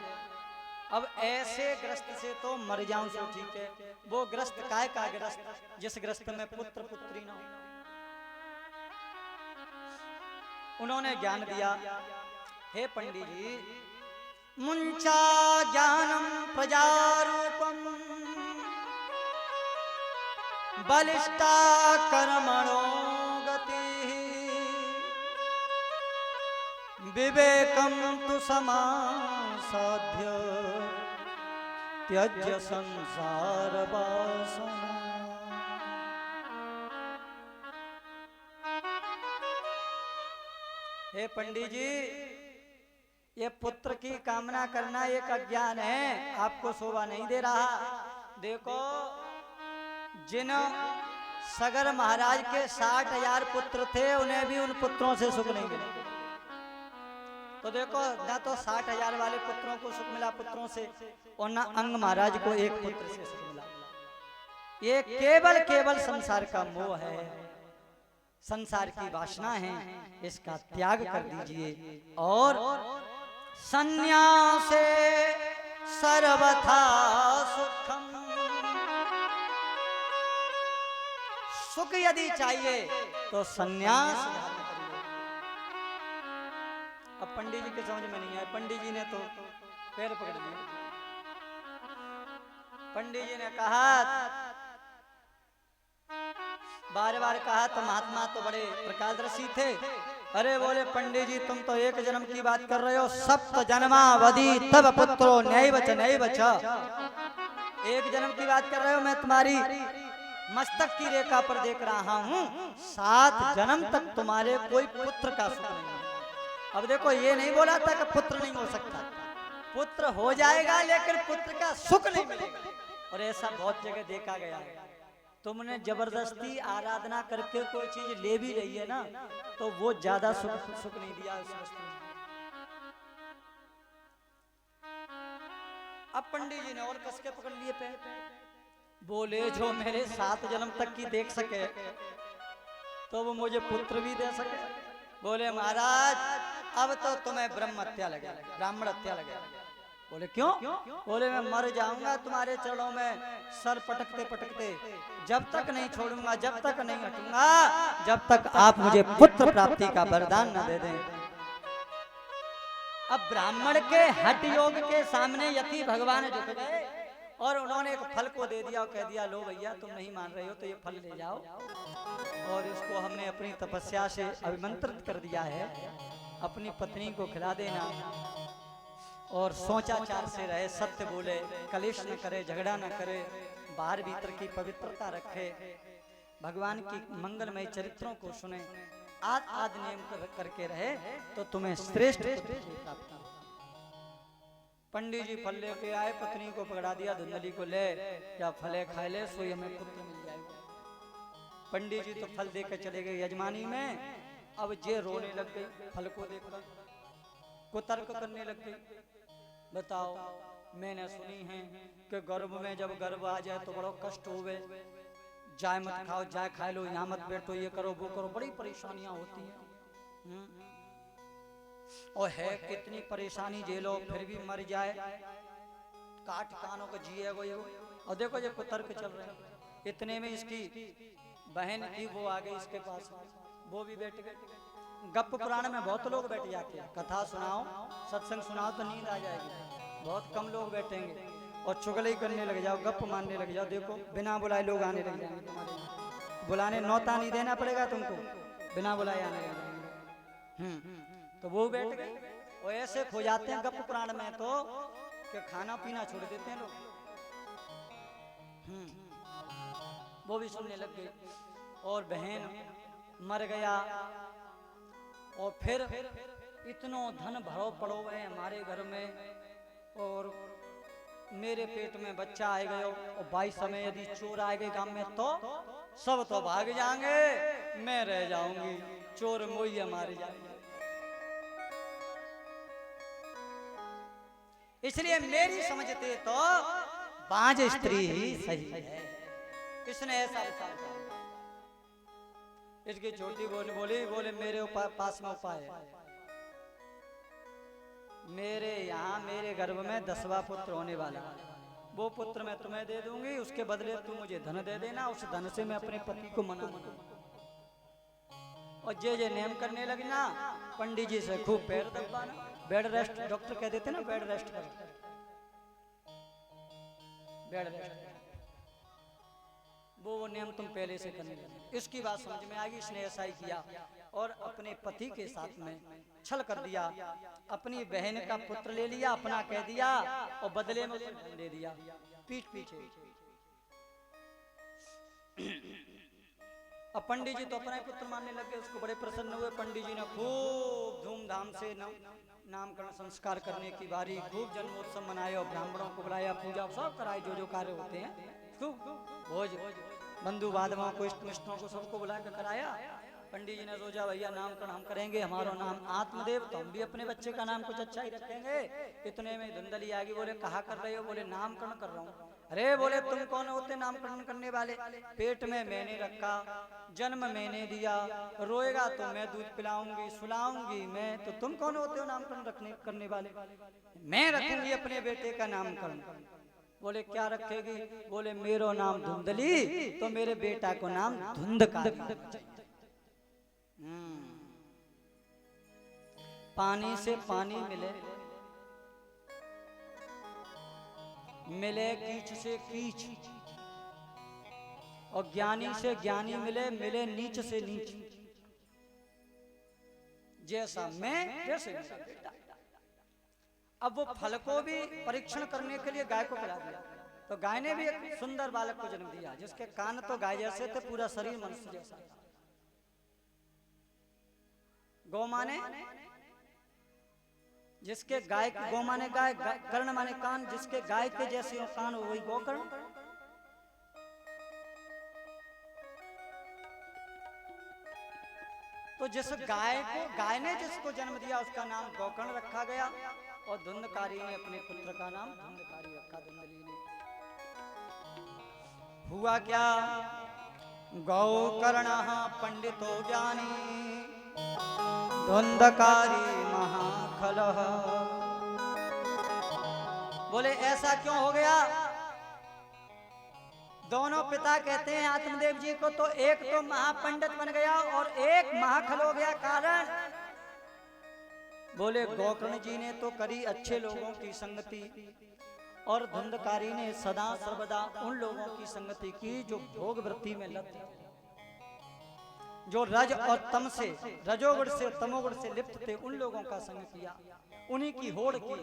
अब ऐसे ग्रस्त से तो मर जाऊं सो ठीक है। वो ग्रस्त काय का ग्रस्त जिस ग्रस्त में पुत्र पुत्री न हो। उन्होंने ज्ञान दिया, हे पंडित जी, मुंचा ज्ञानम प्रजारूपम बलिष्ठा कर्मणो गति विवेकम तु समासाध्य त्यज्य संसार वासना। हे पंडित जी, ये पुत्र की कामना करना एक अज्ञान है, आपको शोभा नहीं दे रहा। देखो, जिन सगर महाराज के 60,000 पुत्र थे, उन्हें भी उन पुत्रों से सुख नहीं मिला। तो देखो, ना तो 60,000 वाले पुत्रों को सुख मिला पुत्रों से, और ना अंग महाराज को एक पुत्र से सुख मिला। ये केवल संसार का मोह है, संसार की वासना है, इसका त्याग कर दीजिए और संन्यासे सर्वथा सुखम। सुख यदि चाहिए तो संन्यास धारण करिए। अब पंडित जी के समझ में नहीं आया। पंडित जी ने तो पैर पकड़ लिया। पंडित जी ने कहा, बार बार कहा, तो महात्मा तो बड़े प्रकाशदर्शी थे। अरे बोले पंडित जी, तुम तो एक जन्म की बात कर रहे हो, सप्त जन्मावधि तब पुत्रो नैव च नैव च। एक जन्म की बात कर रहे हो, मैं तुम्हारी मस्तक की रेखा पर देख रहा हूँ, 7 जन्म तक तुम्हारे कोई पुत्र का सुख नहीं है। अब देखो, ये नहीं बोला था कि पुत्र नहीं हो सकता, पुत्र हो जाएगा लेकिन पुत्र का सुख नहीं मिलेगा। और ऐसा बहुत जगह देखा गया है। तुमने जबरदस्ती आराधना करके कोई चीज ले भी रही है ना, तो वो ज्यादा सुख सुख नहीं दिया उस वस्तु ने। अब पंडित जी ने और कस के पकड़ लिए पैर, बोले जो मेरे 7 जन्म तक की देख सके तो वो मुझे पुत्र भी दे सके। बोले महाराज अब तो तुम्हें ब्रह्म हत्या लगे, ब्राह्मण हत्या लगे। बोले क्यों? बोले मैं मर जाऊंगा तुम्हारे चरणों में सर पटकते पटकते, जब तक नहीं छोड़ूंगा, जब तक नहीं हटूंगा, जब तक आप मुझे पुत्र प्राप्ति का वरदान न दे दें। अब ब्राह्मण के हठ योग के सामने यति भगवान झुक गए और उन्होंने एक फल को दे दिया और कह दिया लो भैया तुम नहीं मान रहे हो तो ये फल ले जाओ, और इसको हमने अपनी तपस्या से अभिमंत्रित कर दिया है, अपनी पत्नी को खिला देना और सोचाचार से रहे, सत्य बोले, कलेश न करे, झगड़ा न करे, बाहर भीतर की पवित्रता रखे, भगवान की मंगलमय चरित्रों को सुने, आद नियम करके रहे तो तुम्हें श्रेष्ठ प्राप्त हो। पंडित जी फल लेके आए, पत्नी को पकड़ा दिया, धुंधली को ले या फले खाए ले सोई हमें पुत्र मिल जाएगा। पंडित जी तो फल देकर चले गए यजमानी में। अब जे रोने लग गई फल को देखकर, कुतर्क करने लग गई। बताओ मैंने सुनी है कि गर्भ में जब गर्भ आ जाए तो बड़ा कष्ट होवे, जाए मत खाओ, जाए खा लो, यहाँ मत बैठो, ये करो वो करो, बड़ी परेशानियां होती हैं। और है कितनी परेशानी झेलो फिर भी मर जाए, काट कानों को जिए वो। और देखो ये कुतर्क चल रहे हैं। इतने में इसकी बहन थी वो आ गई इसके पास, वो भी बैठ गए। गप पुराण में बहुत लोग बैठ जाते हैं, कथा सुनाओ सत्संग सुनाओ तो नींद आ जाएगी, बहुत कम लोग बैठेंगे। और चुगली करने लग जाओ, गप मारने लग जाओ, देखो बिना बुलाए लोग आने लग जाएंगे तुम्हारे यहाँ। बुलाने नौता नहीं देना पड़ेगा तुमको, बिना बुलाए आने लग जाएंगे। तो वो बैठ गए और ऐसे खो जाते हैं गप पुराण में तो कि खाना पीना छोड़ देते हैं लोग। वो भी सुनने लग गए। और बहन मर गया और फिर इतनो धन भरो पड़ो है हमारे घर में, और मेरे पेट में बच्चा आ गयो, और 22 समय यदि चोर आ गए गांव में तो सब तो भाग जाएंगे, मैं रह जाऊंगी, चोर मोई मारे जाएंगे। इसलिए मेरी समझते तो बांझ स्त्री ही सही है। इसने ऐसा बताया। इसकी छोटी बोली मेरे पास में उपाय है। मेरे यहाँ मेरे गर्भ में 10वां पुत्र होने वाला, वो पुत्र मैं तुम्हें दे दूंगी, उसके बदले तुम मुझे धन दे देना, उस धन से मैं अपने पति को मना दूंगा। और जे नेम करने लगना, पंडित जी से खूब पैर दबाना, बेड रेस्ट, डॉक्टर कह देते ना बेड रेस्ट कर, बेड रेस्ट, वो नियम तुम पहले से करने लगे। इसकी बात समझ में आ गई, इसने ऐसा ही किया और अपने पति के साथ में छल कर दिया, अपनी बहन का पुत्र ले लिया, अपना कह दिया और बदले में दे दिया पीठ पीछे। अब पंडित जी तो अपना पुत्र मानने लगे, उसको बड़े प्रसन्न हुए। पंडित जी ने खूब धूमधाम से नामकरण संस्कार करने की बारी, खूब जन्मोत्सव मनाया और ब्राह्मणों को बुलाया, पूजा सब कराए, जो जो कार्य होते हैं खूब भोज, बंधु बांधवों को, इष्ट मिष्टों को सबको बुला कर कराया। पंडित जी ने सोचा भैया नामकरण हम करेंगे, हमारा नाम आत्मदेव, तो हम भी अपने बच्चे का नाम कुछ अच्छा ही रखेंगे। इतने में धुंधली आ गई, बोले कहा कर रहे हो? बोले नामकरण कर रहा हूँ। अरे बोले तुम कौन होते नामकरण करने वाले? पेट में मैंने रखा, जन्म मैंने दिया, रोएगा तो मैं दूध पिलाऊंगी सुलाऊंगी मैं, तो तुम कौन होते हो नामकरण करने वाले? मैं रखूंगी अपने बेटे का नामकरण। बोले क्या रखेगी? बोले मेरा नाम धुंधली, तो मेरे बेटा को नाम धुंधकारी। पानी से पानी मिले, मिले कीच से कीच, और ज्ञानी से ज्ञानी मिले, मिले नीच से नीच। जैसा मैं वैसे बेटा। अब वो फल को भी परीक्षण करने के लिए गाय को खिला दिया, तो गाय ने भी एक सुंदर बालक को जन्म दिया, जिसके कान तो गाय जैसे थे, पूरा शरीर मनुष्य जैसा। गौ माने जिसके गाय, गौ माने गाय, कर्ण माने कान, जिसके गाय के जैसे कान हो वही गोकर्ण। तो गाय ने जिसको जन्म दिया उसका नाम गोकर्ण रखा गया, और धुंधकारी ने अपने पुत्र का नाम धुंधकारी रखा, धुंधली ने। हुआ क्या, गौकर्ण पंडितो ज्ञानी धुंधकारी महाखलः। बोले ऐसा क्यों हो गया? दोनों पिता कहते हैं आत्मदेव जी को, तो एक तो महापंडित बन गया और एक महाखल हो गया। कारण बोले गोकर्ण जी ने तो करी अच्छे लोगों की संगति, और धुंधकारी ने सदा सर्वदा उन लोगों की संगति की जो भोग वृत्ति में लिप्त थे, जो रज और तम से, रजोगुण से तमोगुण से लिप्त थे, उन लोगों का संग किया, उन्हीं की होड़ की।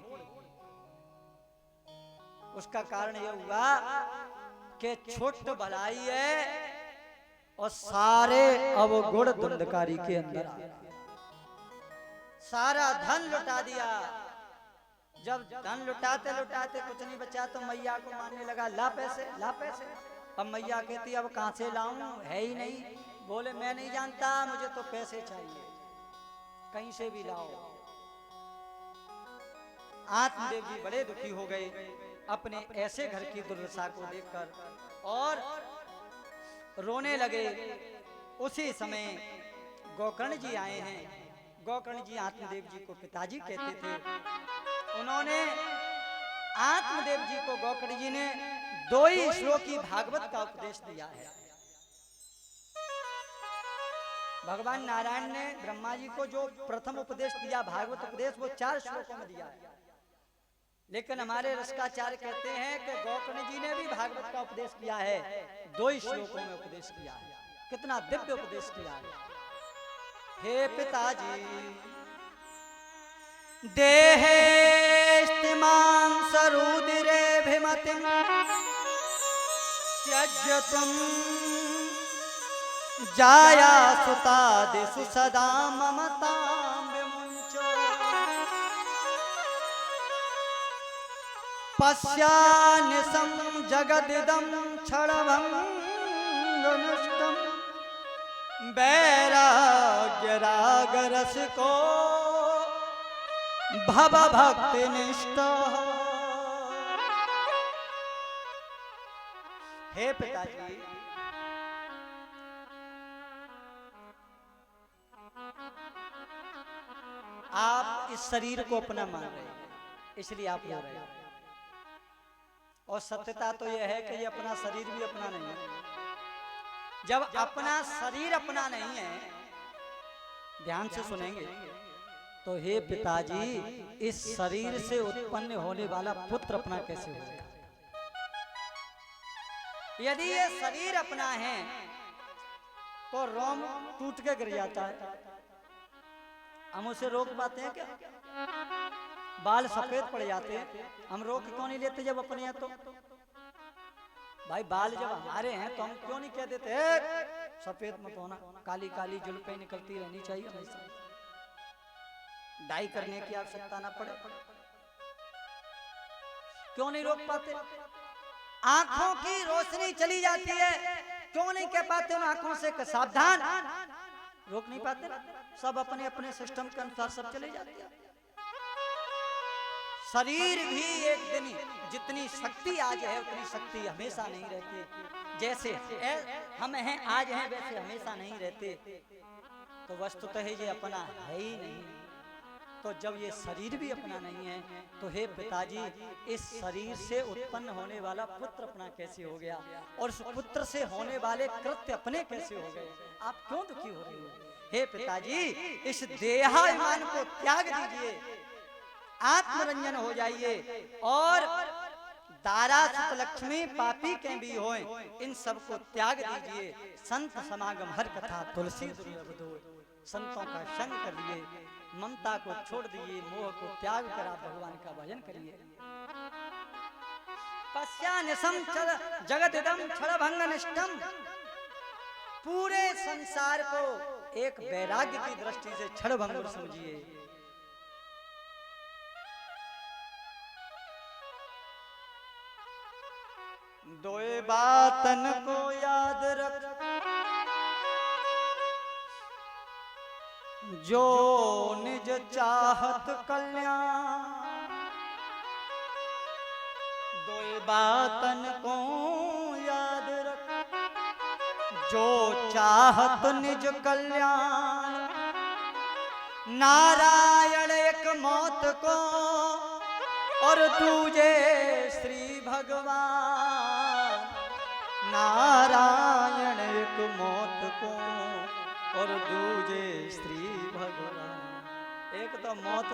उसका कारण यह हुआ कि छोट भलाई है और सारे अवगुण धुंधकारी के अंदर आ गए। सारा धन लुटा दिया। जब धन लुटाते लुटाते कुछ नहीं बचा तो मैया को मारने लगा, ला पैसे ला पैसे। अब मैया कहती अब कहां से लाऊं, है ही नहीं। बोले मैं नहीं जानता, मुझे तो पैसे चाहिए, कहीं से भी लाओ। आत्मदेव जी बड़े दुखी हो गए अपने ऐसे घर की दुर्दशा को देखकर, और रोने लगे। उसी समय गोकर्ण जी आए हैं। गोकर्ण जी आत्मदेव जी को पिताजी कहते थे। उन्होंने आत्मदेव जी को, गोकर्ण जी ने 2 ही श्लोकी भागवत का उपदेश दिया है। भगवान नारायण ने ब्रह्मा जी को जो प्रथम उपदेश दिया, भागवत उपदेश, वो 4 श्लोकों में दिया है। लेकिन हमारे रसिकाचार्य कहते हैं कि गोकर्ण जी ने भी भागवत का उपदेश किया है, 2 ही श्लोकों में उपदेश किया है। कितना दिव्य उपदेश किया है। हे पिताजी, देहेस्तिमां सरुदिरेभिमतिं त्यज्यतुं जाया सुतादिषु सदा ममतां विमुञ्चो। पश्यानिशं जगदिदं क्षणभङ्गुनिष्टं वैराग्य राग रस को भव भक्ति निष्ठ। हे पिताजी, आप इस शरीर को अपना मान रहे हैं, इसलिए आप रो रहे हैं। और सत्यता तो यह है कि ये अपना शरीर भी अपना नहीं है। जब अपना शरीर अपना नहीं है, ध्यान से सुनेंगे, तो हे पिताजी, इस शरीर से उत्पन्न होने वाला पुत्र अपना कैसे होगा? यदि ये शरीर अपना है तो रोम टूट के गिर जाता है। हम उसे रोक पाते हैं क्या? बाल सफेद पड़ जाते हैं, हम रोक क्यों नहीं लेते जब अपने हैं तो? भाई बाल जब हमारे हैं तो हम क्यों नहीं कह देते सफेद मत होना, काली काली जुल्फें निकलती रहनी चाहिए हमेशा, डाई करने की आवश्यकता ना पड़े। क्यों नहीं रोक पाते? आंखों की रोशनी चली जाती है, क्यों नहीं कह पाते उन आंखों से सावधान? रोक नहीं पाते। सब अपने अपने सिस्टम के अनुसार सब चले जाते हैं। शरीर भी एक दिन, जितनी शक्ति आज है उतनी शक्ति हमेशा नहीं रहती। जैसे हम हैं आज हैं वैसे हमेशा नहीं रहते। तो वस्तुतः ये अपना है ही नहीं। तो जब ये शरीर भी अपना नहीं है तो हे पिताजी, इस शरीर से उत्पन्न होने वाला पुत्र अपना कैसे हो गया, और उस पुत्र से होने वाले कृत्य अपने कैसे हो गए? आप क्यों दुखी हो रहे हो? हे पिताजी, इस देहाभिमान को त्याग दीजिए, आत्मरंजन हो जाइए, और दारा लक्ष्मी पापी के भी होए, इन सब को त्याग दीजिए। संत समागम हर कथा तुलसी दुर्लभ दो। संतों का संग करिए, ममता को छोड़ दिए, मोह को त्याग कर आप भगवान का भजन करिए। पश्यानिशं जगदिदं क्षणभंगनिष्ठं, पूरे संसार को एक वैराग्य की दृष्टि से क्षणभंगुर समझिए। दोए बातन को याद रख, जो निज चाहत कल्याण, दो बातन को याद रख। जो चाहत निज कल्याण, नारायण एक मौत को और दूजे श्री भगवान। नारायण एक मौत को और दूजे श्री भगवान। एक तो मौत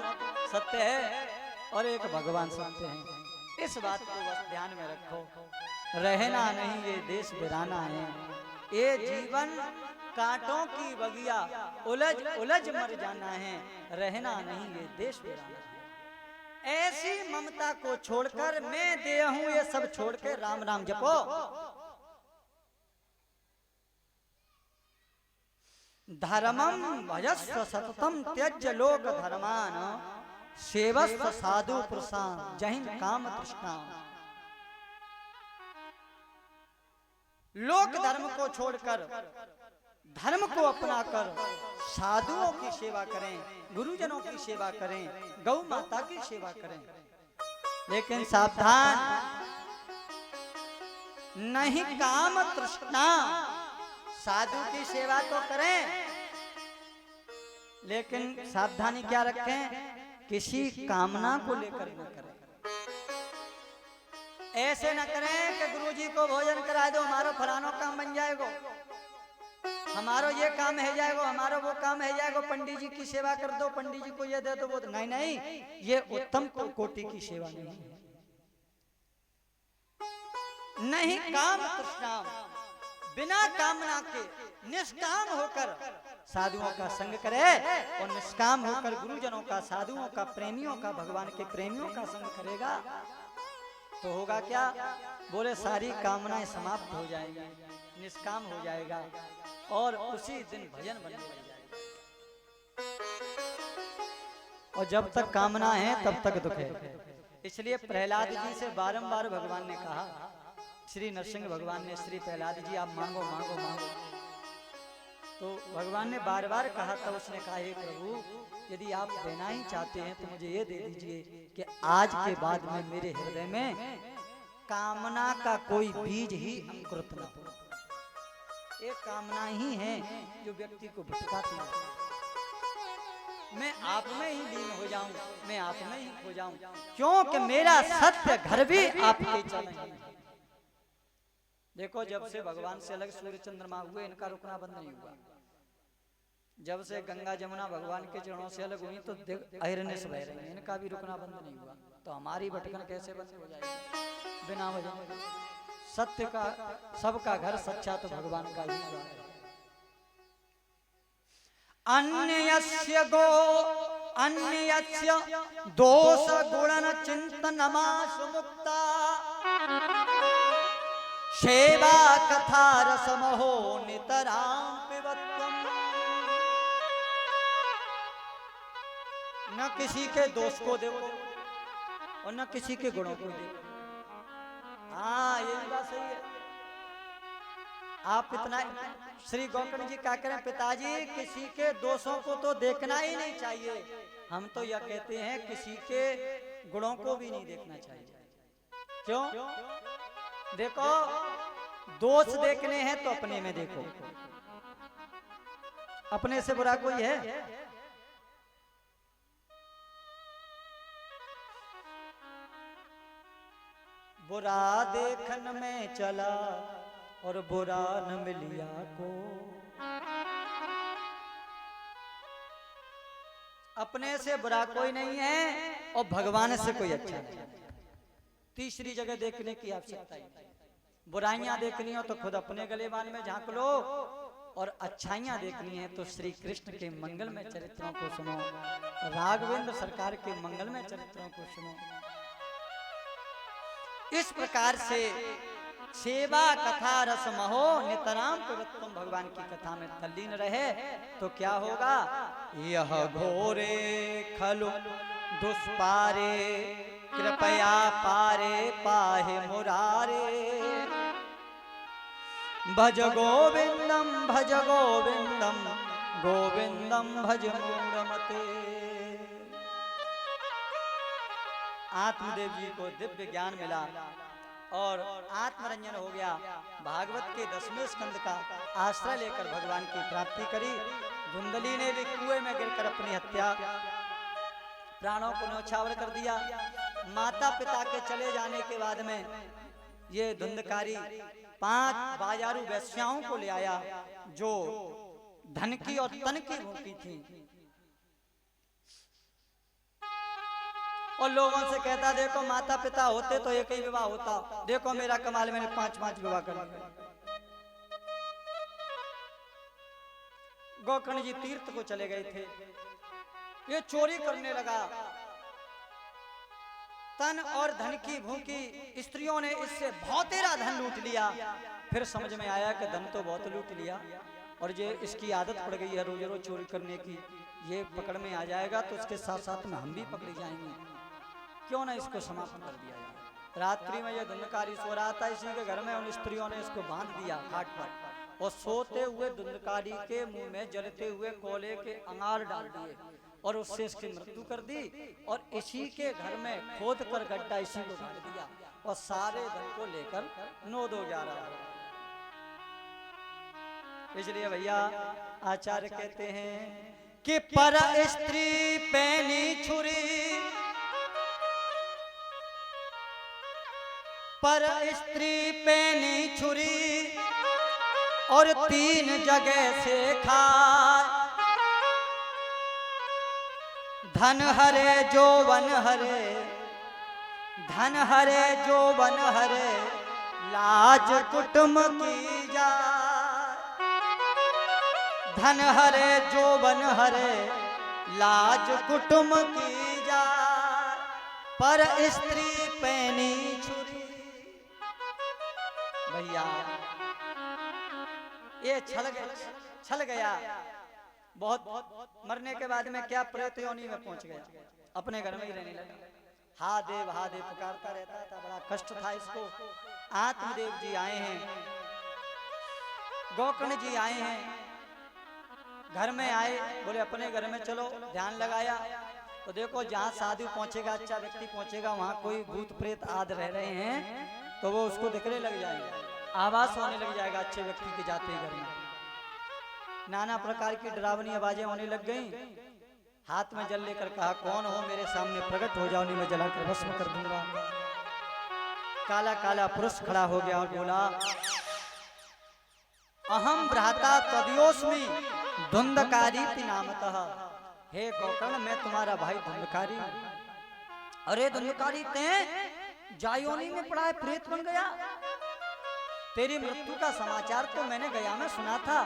सत्य है और एक भगवान सत्य है। इस बात को बस ध्यान में रखो। रहना नहीं ये देश बिराना है। ये जीवन कांटों की बगिया, उलझ उलझ मर जाना है। रहना नहीं ये देश बिराना है। ऐसी ममता को छोड़कर मैं दे हूं ये सब छोड़ के राम राम जपो। धर्मम भजस्व सततम त्यज्य लोक धर्मान, सेवस्व साधु पुरुषान जहिं काम तृष्णा। लोक धर्म को छोड़कर धर्म को अपनाकर साधुओं की सेवा करें, गुरुजनों की सेवा करें, गौ माता की सेवा करें। लेकिन सावधान, नहीं काम तृष्णा। साधु की सेवा तो करें, लेकिन सावधानी क्या रखें? किसी कामना को लेकर न करें। ऐसे न करें कि गुरुजी को भोजन करा दो, हमारा फलानो काम बन जाएगा, हमारा ये काम है जाएगा, हमारा वो काम है जाएगा। पंडित जी की सेवा कर दो, पंडित जी को ये दे दो, वो नहीं नहीं, ये उत्तम कोटि की सेवा नहीं है। नहीं काम तृष्णा, बिना कामना के निष्काम होकर साधुओं का संग करे और निष्काम होकर गुरुजनों का, साधुओं का, प्रेमियों का, भगवान के प्रेमियों का संग करेगा तो होगा क्या? बोले सारी कामनाएं समाप्त हो जाएंगी, निष्काम हो जाएगा और उसी दिन भजन बनने लग जाएगा। और जब तक कामना है तब तक दुख है। इसलिए प्रहलाद जी से बारंबार भगवान ने कहा, श्री नरसिंह भगवान ने, श्री प्रहलाद जी आप मांगो मांगो मांगो। तो भगवान ने बार बार कहा, तब उसने कहा, हे प्रभु यदि आप देना ही चाहते हैं तो मुझे ये दे दीजिए कि आज के बाद में मेरे हृदय में कामना का कोई बीज ही अंकुरित न हो। ये कामना ही है जो व्यक्ति को भटकाती है। मैं आप में ही लीन हो जाऊं, मैं आप में ही खो जाऊं, क्योंकि मेरा सत्य घर भी आपके चरण है। देखो, जब से भगवान से अलग सूर्य चंद्रमा हुए, इनका रुकना बंद नहीं हुआ। जब से गंगा जमुना भगवान के चरणों से अलग हुई तो अहिरनिश बह रही है, इनका भी रुकना बंद नहीं हुआ। तो हमारी भटकन कैसे बंद हो जाएगी बिना वजह? सत्य का, सबका घर सच्चा तो भगवान का ही है। अन्यस्य गो अन्यस्य दोष गुणन चिंतनमाशु मुक्ता, सेवा कथा रसमहो नितरां पिबत्वम्। न किसी के दोष को देखो और न किसी के गुणों को देखो। हाँ, ये बात सही है। आप इतना, श्री गौकर्ण जी क्या करें, पिताजी किसी के दोषों को तो देखना ही नहीं चाहिए। हम तो यह कहते हैं किसी के गुणों को भी नहीं देखना चाहिए। क्यों? देखो, दोष देखने हैं तो अपने में देखो, अपने से बुरा कोई है? बुरा देखन में चला और बुरा न मिलिया को। अपने से बुरा कोई नहीं है और भगवान से कोई अच्छा नहीं। तीसरी जगह देखने की आवश्यकता है। बुराइयां देखनी हो तो खुद अपने गलेबान में झांक लो, और अच्छाइयां देखनी है तो श्री कृष्ण के मंगलमय चरित्रों को सुनो, राघवेंद्र सरकार के मंगलमय चरित्रों को सुनो। इस प्रकार से सेवा कथा रसमहो नितरां पिबत्वम्, भगवान की कथा में तल्लीन रहे तो क्या होगा? यह घोरे खलु दुष्पारे कृपया पारे पाहे मुरारे। भज गोविंदम गोविंदम भज मूढ़मते। आत्मदेव जी को दिव्य ज्ञान मिला और आत्मरंजन हो गया। भागवत के 10वें स्कंद का आश्रय लेकर भगवान की प्राप्ति करी। धुंधली ने भी कुएं में गिरकर अपनी हत्या, प्राणों को न्यौछावर कर दिया। माता पिता के चले जाने के बाद में ये धुंधकारी 5 बाजारू वेश्याओं को ले आया जो धन की और तन की भूखी थी, और लोगों से कहता देखो माता पिता होते तो एक ही विवाह होता, देखो मेरा कमाल, मैंने 5-5 विवाह कर लिए। गोकर्ण जी तीर्थ को चले गए थे, ये चोरी करने लगा। तन और धन की भूखी स्त्रियों ने इससे बहुतेरा धन लूट लिया। फिर समझ में आया कि धन तो बहुत लूट लिया और ये इसकी आदत पड़ गई है रोज रोज चोरी करने की, ये पकड़ में आ जाएगा तो उसके साथ साथ में हम भी पकड़े जाएंगे, क्यों ना इसको समाप्त कर दिया जाए। रात्रि में यह धुंधकारी सो रहा था, इसी के घर में उन स्त्रियों ने इसको बांध दिया खाट पर और सोते हुए धुंधकारी के मुंह में जलते हुए कोयले के अंगार डाल दिए और उससे इसकी मृत्यु कर दी और इसी के घर में खोद कर गड्ढा इसी को डाल दिया और सारे धन को लेकर 9-2-11 हो। इसलिए भैया आचार्य कहते हैं कि पर स्त्री पैनी छुरी, पर स्त्री पैनी छुरी और 3 जगह से खाए। धन हरे जो वन हरे, धन हरे जो वन हरे, लाज कुटुम की जाए। धन हरे जो वन हरे, लाज कुटुम की जाए, पर स्त्री पैनी छुरी। भैया ये छल गया, बहुत मरने के बाद में क्या प्रेत योनि में पहुंच गया, अपने घर में ही रहने लगा। हा देव पुकारता रहता था, बड़ा कष्ट था इसको। आत्मदेव जी आए हैं, गोकर्ण जी आए हैं, घर में आए, बोले अपने घर में चलो। ध्यान लगाया तो देखो जहाँ साधु पहुंचेगा, अच्छा व्यक्ति पहुंचेगा, वहां कोई भूत प्रेत आदि रह रहे हैं तो वो उसको दिखने लग जाएगा, आवाज होने लग जाएगा अच्छे व्यक्ति के जाते घर में। नाना प्रकार की डरावनी आवाजें होने लग गई। हाथ में जल लेकर कहा कौन हो, मेरे सामने प्रकट हो जाओ, नहीं मैं जलाकर भस्म कर दूंगा। काला काला पुरुष खड़ा हो गया और बोला अहम भ्राता तदयोस्मि धुंधकारी नामतः। हे गोकर्ण मैं तुम्हारा भाई धुंधकारी हूं। अरे धुंधकारी ते जायोनी में पड़ा है, प्रेत बन गया। तेरी मृत्यु का समाचार तो मैंने गया में सुना था,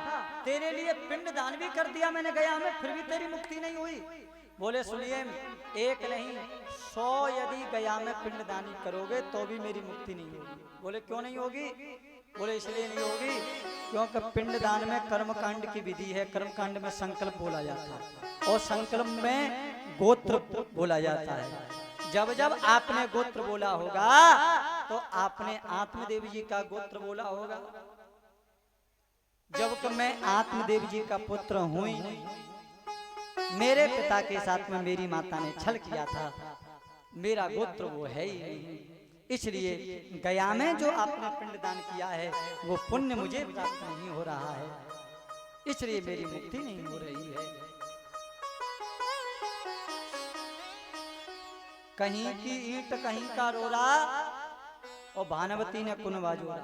तेरे लिए पिंडदान भी कर दिया मैंने गया में, फिर भी तेरी मुक्ति नहीं हुई। बोले सुनिए, एक नहीं 100 यदि गया में पिंडदानी करोगे तो भी मेरी मुक्ति नहीं होगी। बोले क्यों नहीं होगी? बोले इसलिए नहीं होगी क्योंकि पिंडदान में कर्मकांड की विधि है। कर्मकांड में संकल्प बोला जाता है और संकल्प में गोत्र बोला जाता है। जब जब आपने गोत्र बोला होगा तो आपने आत्मदेव जी का गोत्र बोला होगा। जब मैं आत्मदेव जी का पुत्र हूं ही नहीं, मेरे पिता के साथ में मेरी माता ने छल किया था, मेरा गोत्र वो है ही नहीं। इसलिए गया में जो आपने पिंडदान किया है वो पुण्य मुझे प्राप्त नहीं हो रहा है, इसलिए मेरी मुक्ति नहीं हो रही है। कहीं की ईंट कहीं का रोला और भानवती ने कुनवा जोड़ा।